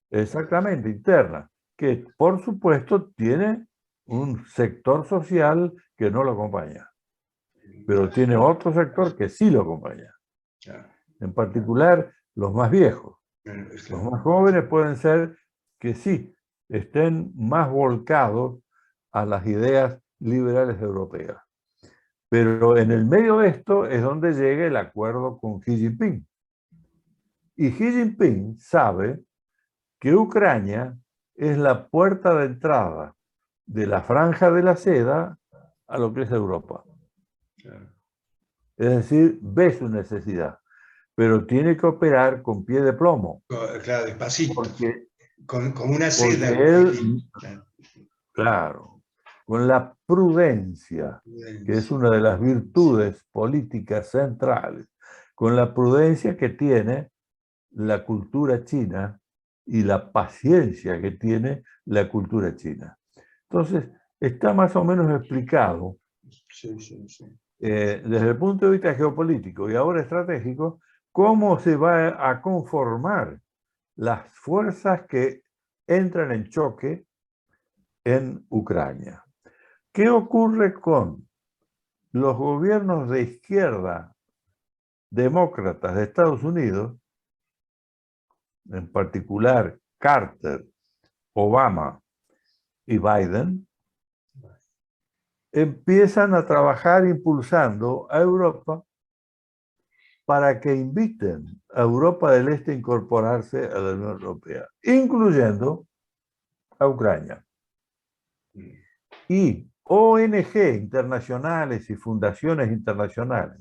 exactamente interna, que por supuesto tiene un sector social que no lo acompaña, pero tiene otro sector que sí lo acompaña. En particular, los más viejos. Los más jóvenes pueden ser que sí, estén más volcados a las ideas liberales europeas. Pero en el medio de esto es donde llega el acuerdo con Xi Jinping. Y Xi Jinping sabe que Ucrania es la puerta de entrada de la franja de la seda a lo que es Europa. Claro. Es decir, ve su necesidad, pero tiene que operar con pie de plomo. Claro, despacito. Porque, Con una porque seda. él, claro, con la prudencia, que es una de las virtudes políticas centrales, con la prudencia que tiene la cultura china y la paciencia que tiene la cultura china. Entonces, está más o menos explicado Sí, sí, sí. desde el punto de vista geopolítico y ahora estratégico, cómo se va a conformar las fuerzas que entran en choque en Ucrania. ¿Qué ocurre con los gobiernos de izquierda demócratas de Estados Unidos, en particular Carter, Obama y Biden? Empiezan a trabajar impulsando a Europa para que inviten a Europa del Este a incorporarse a la Unión Europea, incluyendo a Ucrania. Y ONG internacionales y fundaciones internacionales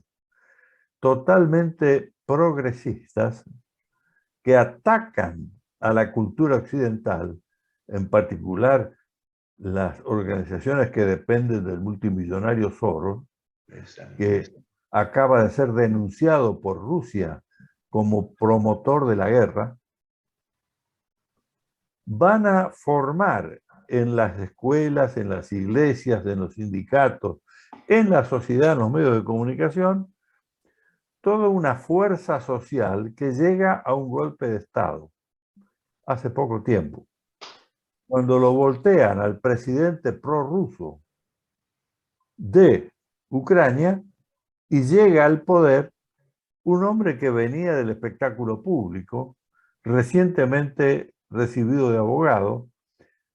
totalmente progresistas que atacan a la cultura occidental, en particular las organizaciones que dependen del multimillonario Soros, que acaba de ser denunciado por Rusia como promotor de la guerra, van a formar en las escuelas, en las iglesias, en los sindicatos, en la sociedad, en los medios de comunicación, toda una fuerza social que llega a un golpe de Estado hace poco tiempo. Cuando lo voltean al presidente prorruso de Ucrania y llega al poder un hombre que venía del espectáculo público, recientemente recibido de abogado,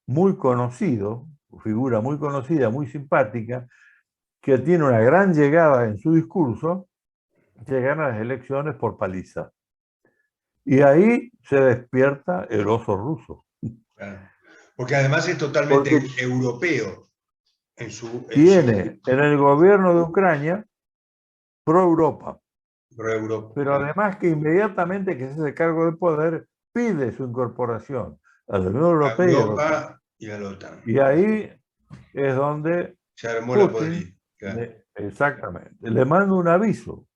muy conocido, figura muy conocida, muy simpática, que tiene una gran llegada en su discurso, que gana las elecciones por paliza. Y ahí se despierta el oso ruso. Claro. Porque además es totalmente europeo. Tiene en el gobierno de Ucrania pro-Europa. Pero además que inmediatamente que se hace cargo del poder, pide su incorporación a la Unión Europea y a la OTAN. Y ahí es donde se armó Putin, la podrida. Claro. Exactamente, le manda un aviso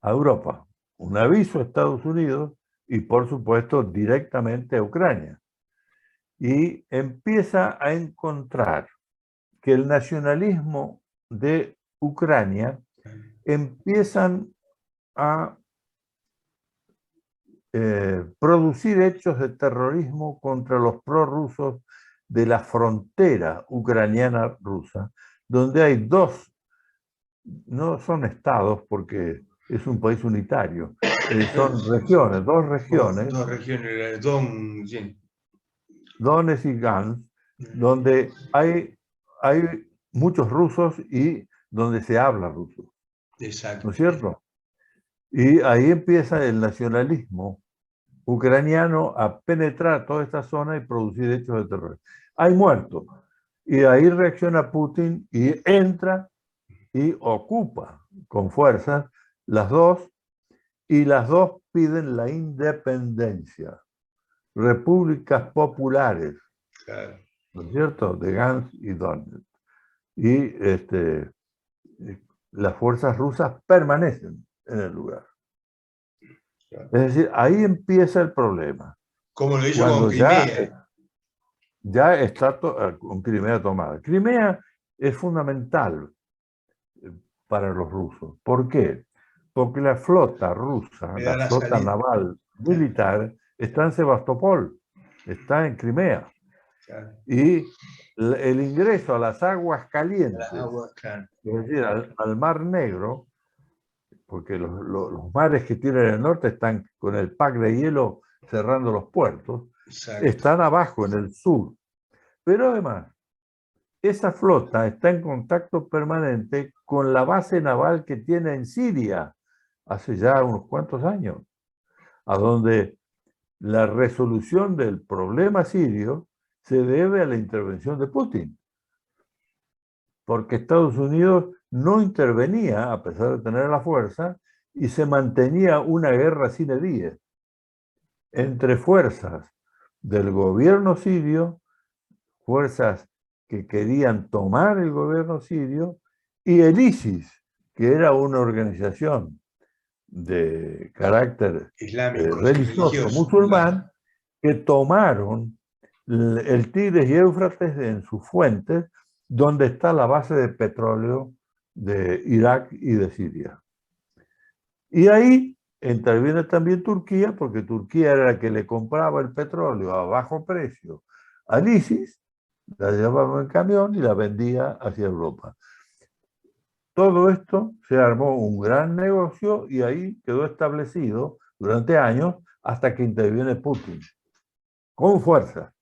a Europa, un aviso a Estados Unidos y por supuesto directamente a Ucrania. Y empieza a encontrar que el nacionalismo de Ucrania empiezan a producir hechos de terrorismo contra los prorrusos de la frontera ucraniana-rusa, donde hay dos, no son estados porque es un país unitario, son regiones, dos regiones, Dos regiones, sí. Donetsk y Lugansk, donde hay muchos rusos y donde se habla ruso. Exacto. ¿No es cierto? Y ahí empieza el nacionalismo ucraniano a penetrar toda esta zona y producir hechos de terror. Hay muertos. Y ahí reacciona Putin y entra y ocupa con fuerza las dos, y las dos piden la independencia. Repúblicas populares, claro. ¿no es cierto?, de Lugansk y Donetsk. Y las fuerzas rusas permanecen en el lugar. Claro. Es decir, ahí empieza el problema. Como lo hizo con Crimea. Ya está con Crimea tomada. Crimea es fundamental para los rusos. ¿Por qué? Porque la flota rusa, la flota naval militar, está en Sebastopol, está en Crimea. Claro. Y el ingreso a las aguas calientes, es decir, al Mar Negro, porque los mares que tienen en el norte están con el pack de hielo cerrando los puertos, están abajo en el sur. Pero además, esa flota está en contacto permanente con la base naval que tiene en Siria hace ya unos cuantos años, a donde la resolución del problema sirio se debe a la intervención de Putin, porque Estados Unidos no intervenía a pesar de tener la fuerza y se mantenía una guerra sine die entre fuerzas del gobierno sirio, fuerzas que querían tomar el gobierno sirio, y el ISIS, que era una organización de carácter Islámico, religioso religioso, claro. musulmán, que tomaron el Tigris y Éufrates en sus fuentes, donde está la base de petróleo de Irak y de Siria. Y ahí interviene también Turquía, porque Turquía era la que le compraba el petróleo a bajo precio al ISIS, la llevaba en camión y la vendía hacia Europa. Todo esto se armó un gran negocio y ahí quedó establecido durante años hasta que interviene Putin con fuerza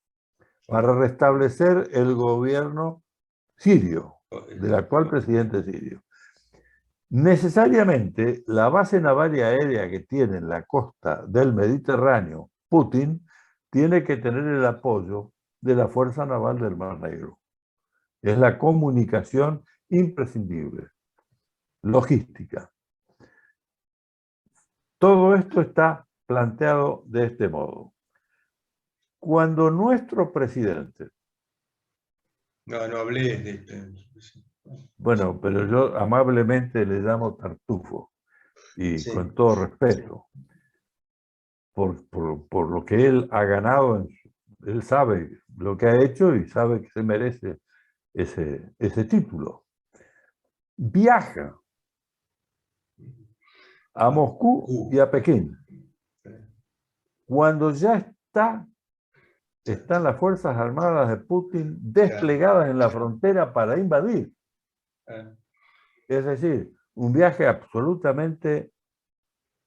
para restablecer el gobierno sirio, del actual presidente sirio. Necesariamente, la base naval y aérea que tiene en la costa del Mediterráneo, Putin, tiene que tener el apoyo de la Fuerza Naval del Mar Negro. Es la comunicación imprescindible, logística. Todo esto está planteado de este modo. Cuando nuestro presidente, No, no hablé de este. bueno, pero yo amablemente le llamo Tartufo, y Sí. con todo respeto, por lo que él ha ganado, él sabe lo que ha hecho y sabe que se merece ese título. Viaja a Moscú y a Pekín. Cuando ya están las Fuerzas Armadas de Putin desplegadas en la frontera para invadir. Es decir, un viaje absolutamente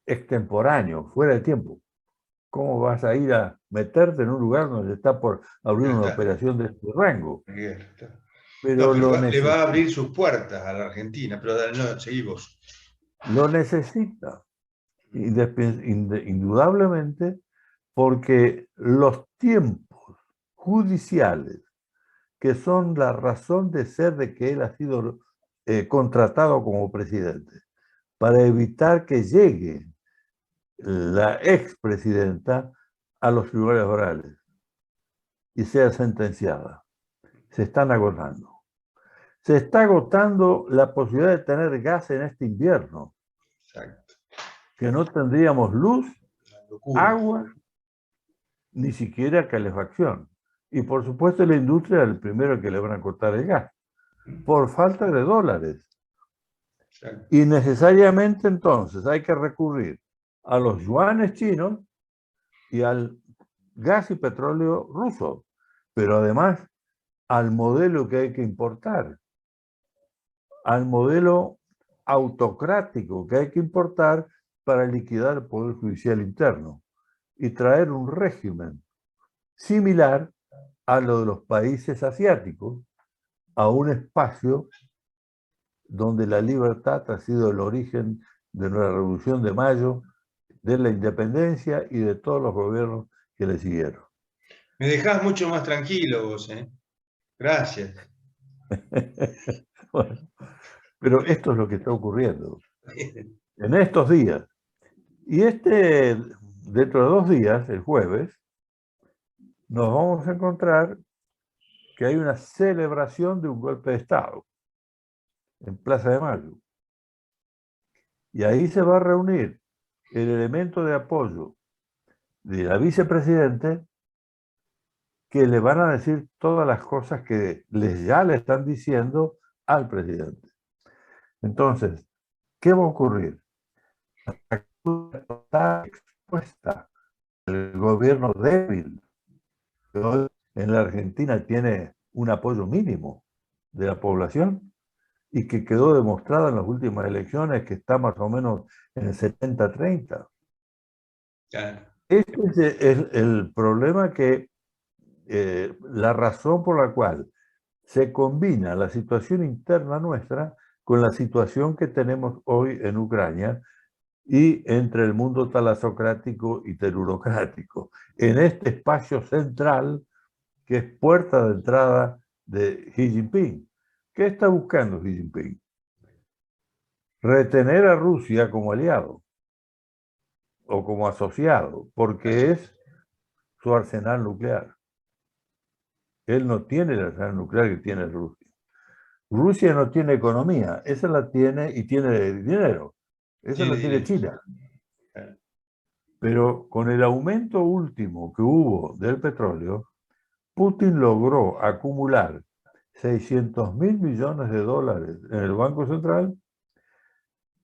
extemporáneo, fuera de tiempo. ¿Cómo vas a ir a meterte en un lugar donde está por abrir una operación de este rango? Pero no, le va a abrir sus puertas a la Argentina, pero no, seguimos. Lo necesita, indudablemente, porque los tiempos judiciales, que son la razón de ser de que él ha sido contratado como presidente, para evitar que llegue la expresidenta a los tribunales orales y sea sentenciada, se están agotando. Se está agotando la posibilidad de tener gas en este invierno. Exacto. Que no tendríamos luz, agua, ni siquiera calefacción. Y por supuesto la industria es el primero que le van a cortar el gas, por falta de dólares. Exacto. Y necesariamente entonces hay que recurrir a los yuanes chinos y al gas y petróleo ruso, pero además al modelo que hay que importar, al modelo autocrático que hay que importar para liquidar el poder judicial interno y traer un régimen similar a lo de los países asiáticos, a un espacio donde la libertad ha sido el origen de la Revolución de Mayo, de la independencia y de todos los gobiernos que le siguieron. Me dejás mucho más tranquilo vos, ¿eh? Gracias. Bueno, pero esto es lo que está ocurriendo en estos días. Y dentro de 2 días, el jueves, nos vamos a encontrar que hay una celebración de un golpe de Estado en Plaza de Mayo. Y ahí se va a reunir el elemento de apoyo de la vicepresidente, que le van a decir todas las cosas que ya le están diciendo al presidente. Entonces, ¿qué va a ocurrir? Está expuesta el gobierno débil, que hoy en la Argentina tiene un apoyo mínimo de la población y que quedó demostrado en las últimas elecciones que está más o menos en el 70-30. Claro. Este es el problema la razón por la cual se combina la situación interna nuestra con la situación que tenemos hoy en Ucrania, y entre el mundo talasocrático y telurocrático, en este espacio central que es puerta de entrada de Xi Jinping. ¿Qué está buscando Xi Jinping? Retener a Rusia como aliado o como asociado, porque es su arsenal nuclear. Él no tiene el arsenal nuclear que tiene Rusia. Rusia no tiene economía, esa la tiene y tiene dinero, esa la tiene China. Pero con el aumento último que hubo del petróleo, Putin logró acumular 600.000 millones de dólares en el Banco Central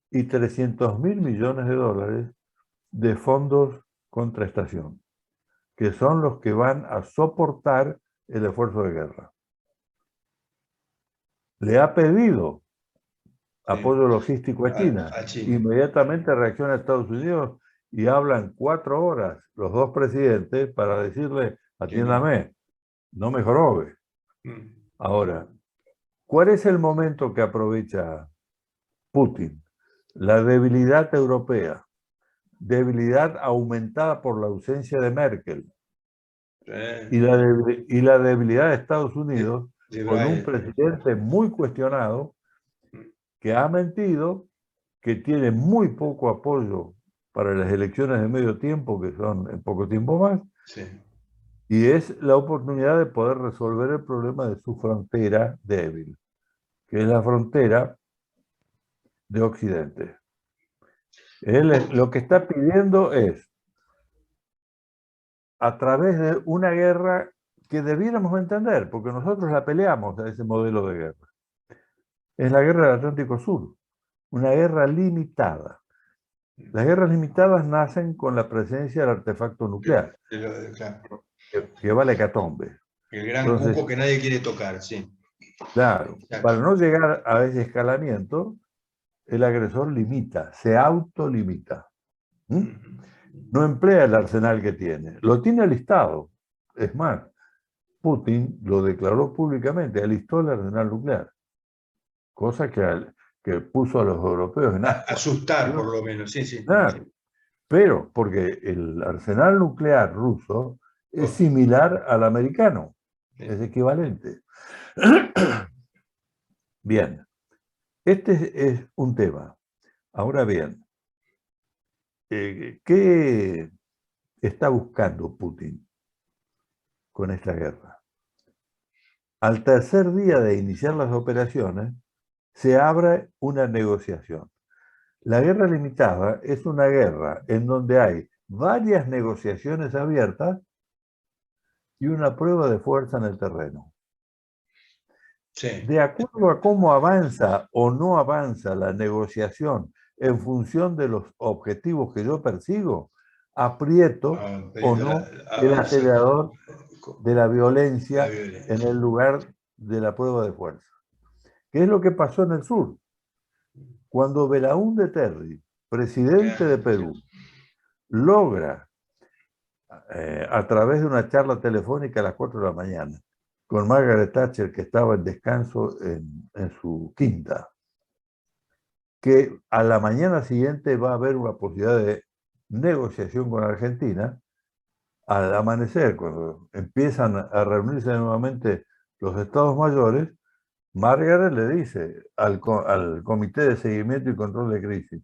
y 300.000 millones de dólares de fondos contraestación, que son los que van a soportar el esfuerzo de guerra. Le ha pedido apoyo logístico a China. Inmediatamente reacciona a Estados Unidos y hablan 4 horas los dos presidentes para decirle, atiéndame, no me jorobe. Ahora, ¿cuál es el momento que aprovecha Putin? La debilidad europea, debilidad aumentada por la ausencia de Merkel y la debilidad de Estados Unidos con un presidente muy cuestionado que ha mentido, que tiene muy poco apoyo para las elecciones de medio tiempo, que son en poco tiempo más, y es la oportunidad de poder resolver el problema de su frontera débil, que es la frontera de Occidente. Él lo que está pidiendo es, a través de una guerra que debiéramos entender, porque nosotros la peleamos a ese modelo de guerra, es la guerra del Atlántico Sur, una guerra limitada. Las guerras limitadas nacen con la presencia del artefacto nuclear, que vale hecatombe. El gran cuco que nadie quiere tocar, sí. Claro, para no llegar a ese escalamiento, el agresor limita, se autolimita. No emplea el arsenal que tiene, lo tiene alistado. Es más, Putin lo declaró públicamente, alistó el arsenal nuclear, cosa que puso a los europeos en ascuas. Asustar, por lo menos, sí. Claro, pero porque el arsenal nuclear ruso es similar al americano, es equivalente. Bien, este es un tema. Ahora bien, ¿qué está buscando Putin con esta guerra? Al tercer día de iniciar las operaciones, se abre una negociación. La guerra limitada es una guerra en donde hay varias negociaciones abiertas y una prueba de fuerza en el terreno. De acuerdo a cómo avanza o no avanza la negociación en función de los objetivos que yo persigo, aprieto o no el acelerador de la violencia en el lugar de la prueba de fuerza. ¿Qué es lo que pasó en el sur? Cuando Belaúnde Terry, presidente de Perú, logra, a través de una charla telefónica a las 4 de la mañana, con Margaret Thatcher, que estaba en descanso en su quinta, que a la mañana siguiente va a haber una posibilidad de negociación con Argentina. Al amanecer, cuando empiezan a reunirse nuevamente los estados mayores, Margaret le dice al Comité de Seguimiento y Control de Crisis,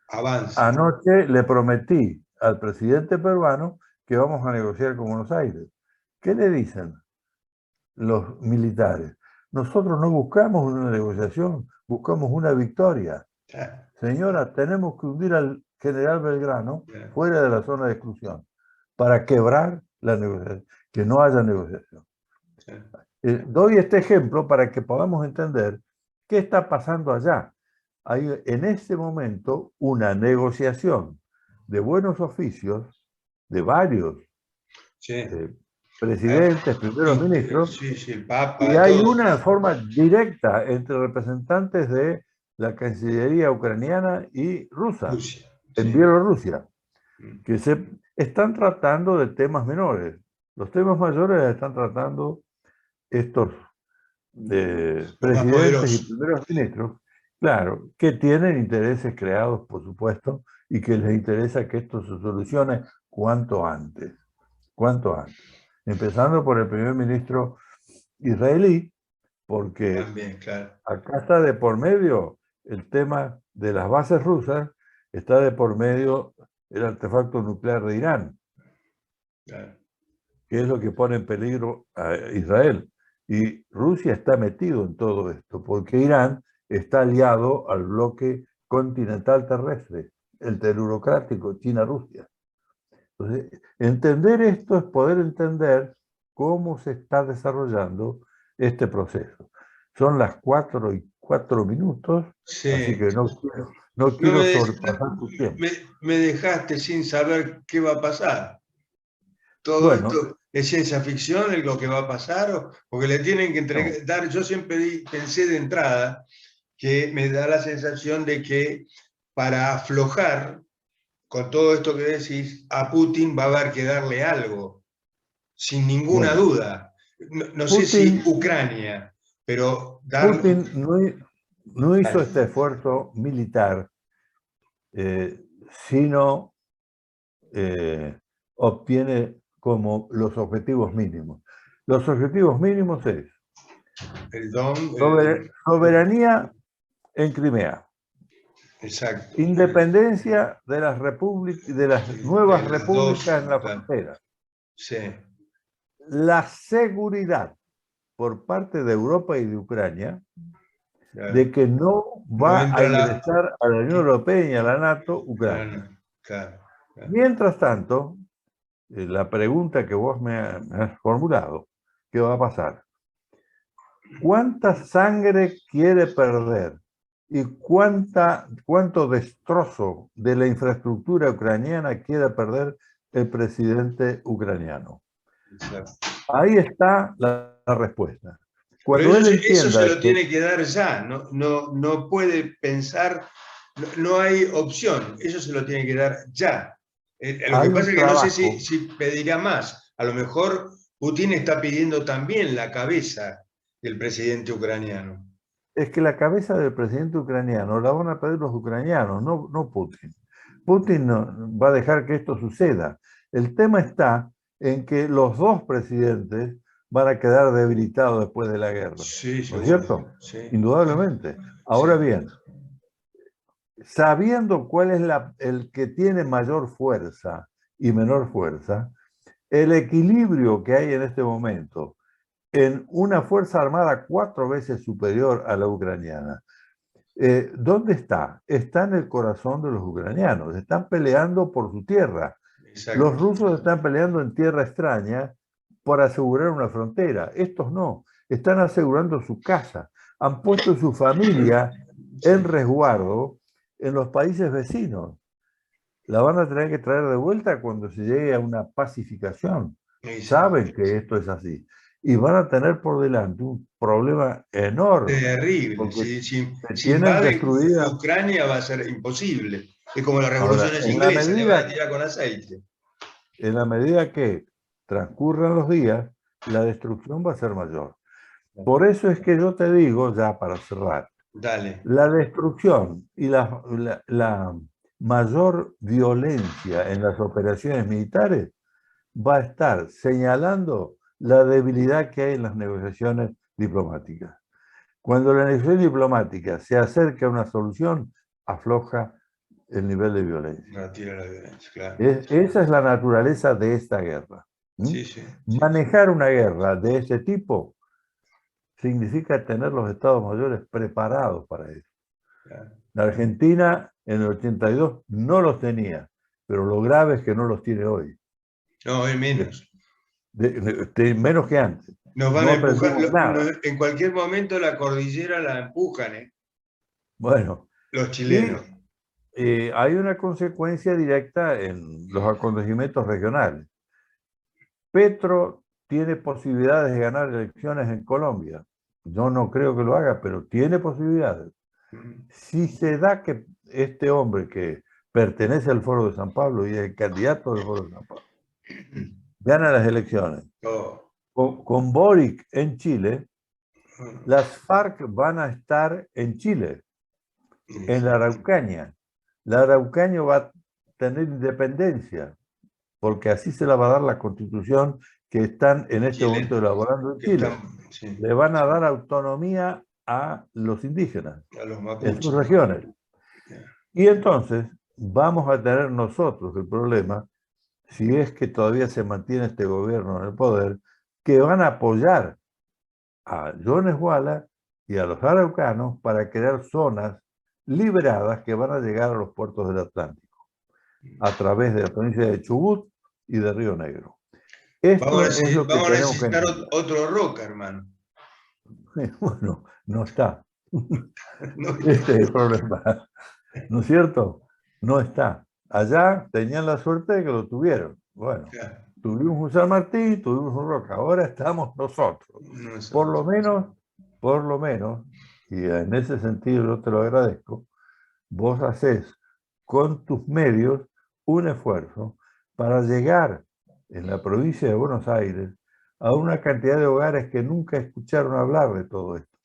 avanza. Anoche le prometí al presidente peruano que vamos a negociar con Buenos Aires. ¿Qué le dicen los militares? Nosotros no buscamos una negociación, buscamos una victoria. Señora, tenemos que hundir al general Belgrano fuera de la zona de exclusión para quebrar la negociación, que no haya negociación. Doy este ejemplo para que podamos entender qué está pasando allá. Hay en este momento una negociación de buenos oficios de varios presidentes, primeros ministros, el Papa, y hay una forma directa entre representantes de la Cancillería ucraniana y rusa, en Bielorrusia, que se están tratando de temas menores. Los temas mayores están tratando estos presidentes y primeros ministros Claro, que tienen intereses creados, por supuesto, y que les interesa que esto se solucione cuanto antes, cuanto antes. Empezando por el primer ministro israelí, porque También, claro, acá está de por medio el tema de las bases rusas, está de por medio el artefacto nuclear de Irán, claro. que es lo que pone en peligro a Israel. Y Rusia está metido en todo esto, porque Irán está aliado al bloque continental terrestre, el telurocrático China-Rusia. Entonces, entender esto es poder entender cómo se está desarrollando este proceso. Son las 4:04, así Sí. que no No quiero sobrepasar tu tiempo. me dejaste sin saber qué va a pasar. Todo Bueno, esto es ciencia ficción, es lo que va a pasar, porque le tienen que no, entregar. Yo siempre pensé de entrada que me da la sensación de que para aflojar con todo esto que decís, a Putin va a haber que darle algo, sin ninguna bueno, duda. No sé si Putin Ucrania, pero dar... Putin no hizo este esfuerzo militar, sino obtiene como los objetivos mínimos. Los objetivos mínimos es El don, soberanía en Crimea, exacto. independencia de las nuevas De las dos, repúblicas en la claro. frontera, Sí, la seguridad por parte de Europa y de Ucrania claro. de que no No va a entra la... ingresar a la Unión Europea y a la NATO Ucrania. Claro, claro, claro. Mientras tanto, la pregunta que vos me has formulado, ¿qué va a pasar? ¿Cuánta sangre quiere perder y cuánto destrozo de la infraestructura ucraniana quiere perder el presidente ucraniano? Exacto. Ahí está la respuesta. Pero Cuando él eso se entienda lo que tiene que dar ya, no puede pensar, no hay opción, eso se lo tiene que dar ya. Lo que hay pasa un es que no sé si, trabajo, si pedirá más. A lo mejor Putin está pidiendo también la cabeza del presidente ucraniano. es que la cabeza del presidente ucraniano la van a pedir los ucranianos, no Putin. Putin no va a dejar que esto suceda. El tema está en que los dos presidentes van a quedar debilitados después de la guerra, Sí, ¿no es seguro. cierto? Sí, Indudablemente. sí. Ahora bien, sabiendo cuál es el que tiene mayor fuerza y menor fuerza, el equilibrio que hay en este momento en una fuerza armada 4 veces superior a la ucraniana, ¿dónde está? Está en el corazón de los ucranianos. Están peleando por su tierra. Los Exacto. rusos están peleando en tierra extraña por asegurar una frontera. Estos no. Están asegurando su casa. Han puesto su familia Sí. en resguardo en los países vecinos. La van a tener que traer de vuelta cuando se llegue a una pacificación. Sí, sí. Saben que esto es así. Y van a tener por delante un problema enorme, Terrible. porque Si se si tienen invade destruidas. Ucrania va a ser imposible. Es como las Ahora, revoluciones inglesas, le van a tirar con aceite. en la medida que transcurran los días, la destrucción va a ser mayor. Por eso es que yo te digo, ya para cerrar, Dale. la destrucción y la mayor violencia en las operaciones militares va a estar señalando la debilidad que hay en las negociaciones diplomáticas. Cuando la negociación diplomática se acerca a una solución, afloja el nivel de violencia. Retira la violencia, claro. Esa es la naturaleza de esta guerra. ¿Mm? Sí, sí, sí, sí, Manejar una guerra de este tipo significa tener los estados mayores preparados para eso. claro. La Argentina en el 82 no los tenía, pero lo grave es que no los tiene hoy, No, es menos. menos que antes. Nos van No a empujar, aprendimos nada. en cualquier momento la cordillera la empujan, Bueno, los y chilenos. hay una consecuencia directa en los acontecimientos regionales. Petro tiene posibilidades de ganar elecciones en Colombia. Yo no creo que lo haga, pero tiene posibilidades. Si se da que este hombre que pertenece al Foro de San Pablo y es el candidato del Foro de San Pablo, gana las elecciones Oh. con Boric en Chile, las FARC van a estar en Chile en la Araucanía. La Araucanía va a tener independencia, porque así se la va a dar la Constitución que están en este Chile, momento elaborando en que Chile. están, sí, Le van a dar autonomía a los indígenas a los en sus mapuches. regiones. Ya. Y entonces vamos a tener nosotros el problema, si es que todavía se mantiene este gobierno en el poder, que van a apoyar a Jones Walla y a los araucanos para crear zonas liberadas que van a llegar a los puertos del Atlántico, a través de la provincia de Chubut y de Río Negro. Esto es lo que Vamos a tenemos que necesitar entender. otro Roca, hermano. Bueno, no está. No, Este es el problema. ¿No es cierto? No está. Allá tenían la suerte de que lo tuvieron. Bueno, ya, tuvimos un San Martín, tuvimos un Roca. Ahora estamos nosotros. no es Por otro. lo menos, por lo menos, y en ese sentido yo te lo agradezco, vos haces con tus medios un esfuerzo para llegar en la provincia de Buenos Aires a una cantidad de hogares que nunca escucharon hablar de todo esto.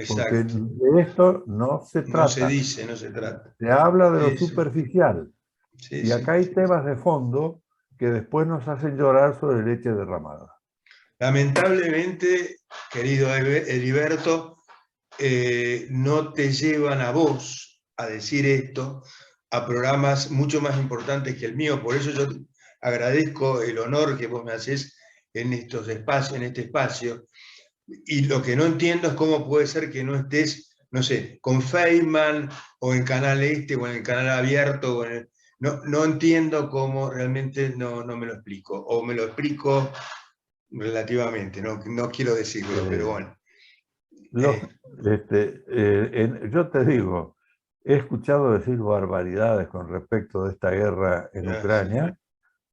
Porque Exacto. de esto no se No se trata. dice, no se trata. Se habla de lo Sí, sí, superficial. sí, Y sí. acá hay temas de fondo que después nos hacen llorar sobre leche derramada. Lamentablemente, querido Heriberto, no te llevan a vos a decir esto a programas mucho más importantes que el mío. Por eso yo agradezco el honor que vos me haces en estos espacios, en este espacio. Y lo que no entiendo es cómo puede ser que no estés, no sé, con Feynman o en Canal Este o en el Canal Abierto. No, no entiendo cómo realmente no me lo explico. O me lo explico relativamente, no quiero decirlo, pero Eh, bueno. los, yo te digo, he escuchado decir barbaridades con respecto de esta guerra en Sí. Ucrania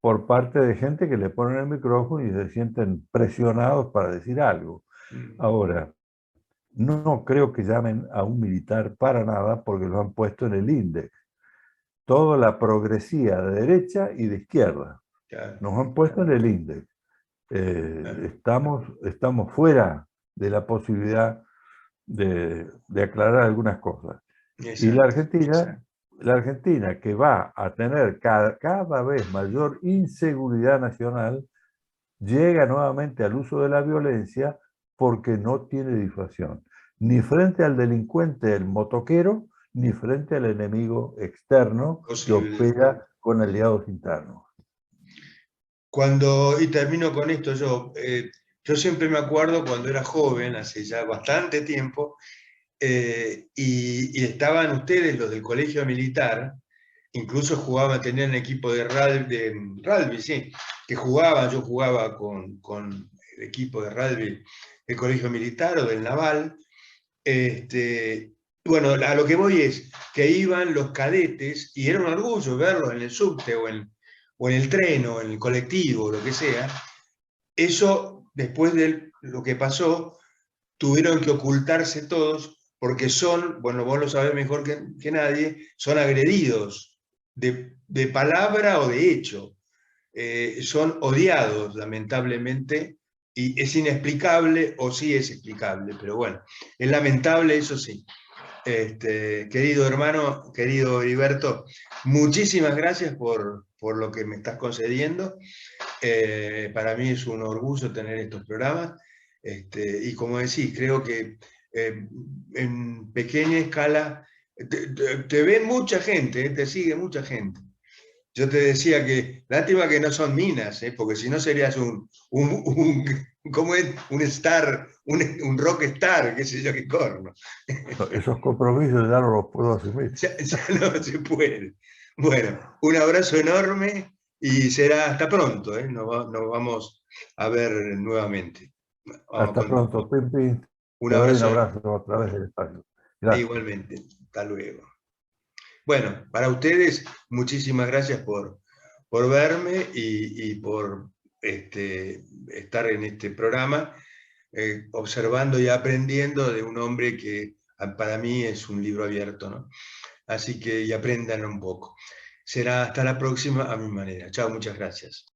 por parte de gente que le ponen el micrófono y se sienten presionados para decir algo. Ahora, no creo que llamen a un militar para nada porque lo han puesto en el índice. Toda la progresía de derecha y de izquierda. Claro, Nos han puesto en el índice. claro. Estamos fuera de la posibilidad de aclarar algunas cosas. Y Exacto. la Argentina que va a tener cada vez mayor inseguridad nacional, llega nuevamente al uso de la violencia porque no tiene disuasión, ni frente al delincuente, el motoquero, ni frente al enemigo externo que Posible. opera con aliados internos. Y termino con esto, yo siempre me acuerdo cuando era joven, hace ya bastante tiempo, y estaban ustedes, los del colegio militar, incluso tenían equipo de rugby, sí, que jugaban, yo jugaba con el equipo de rugby del colegio militar o del naval. Bueno, a lo que voy es que iban los cadetes y era un orgullo verlos en el subte o en el tren o en el colectivo, lo que sea. Eso, después de lo que pasó, tuvieron que ocultarse todos porque bueno, vos lo sabés mejor que nadie, son agredidos de palabra o de hecho. Son odiados, lamentablemente, y es inexplicable, o sí es explicable, pero bueno, es lamentable, eso sí. Querido hermano, querido Heriberto, muchísimas gracias por lo que me estás concediendo. Para mí es un orgullo tener estos programas. Y como decís, creo que en pequeña escala te ven mucha gente, te sigue mucha gente. Yo te decía que, lástima que no son minas, porque si no serías ¿cómo es? Un star, un rock star, qué sé yo, qué corno. Esos compromisos ya no los puedo asumir. Ya no se puede. Bueno, un abrazo enorme y será hasta pronto, ¿eh? Nos vamos a ver nuevamente. Hasta pronto, Pimpi. Un Te doy un abrazo abrazo a través del espacio. Gracias. igualmente. Hasta luego. Bueno, para ustedes, muchísimas gracias por verme y por estar en este programa, observando y aprendiendo de un hombre que para mí es un libro abierto, ¿no? Así que y aprendan un poco. Será hasta la próxima a mi manera. Chao, muchas gracias.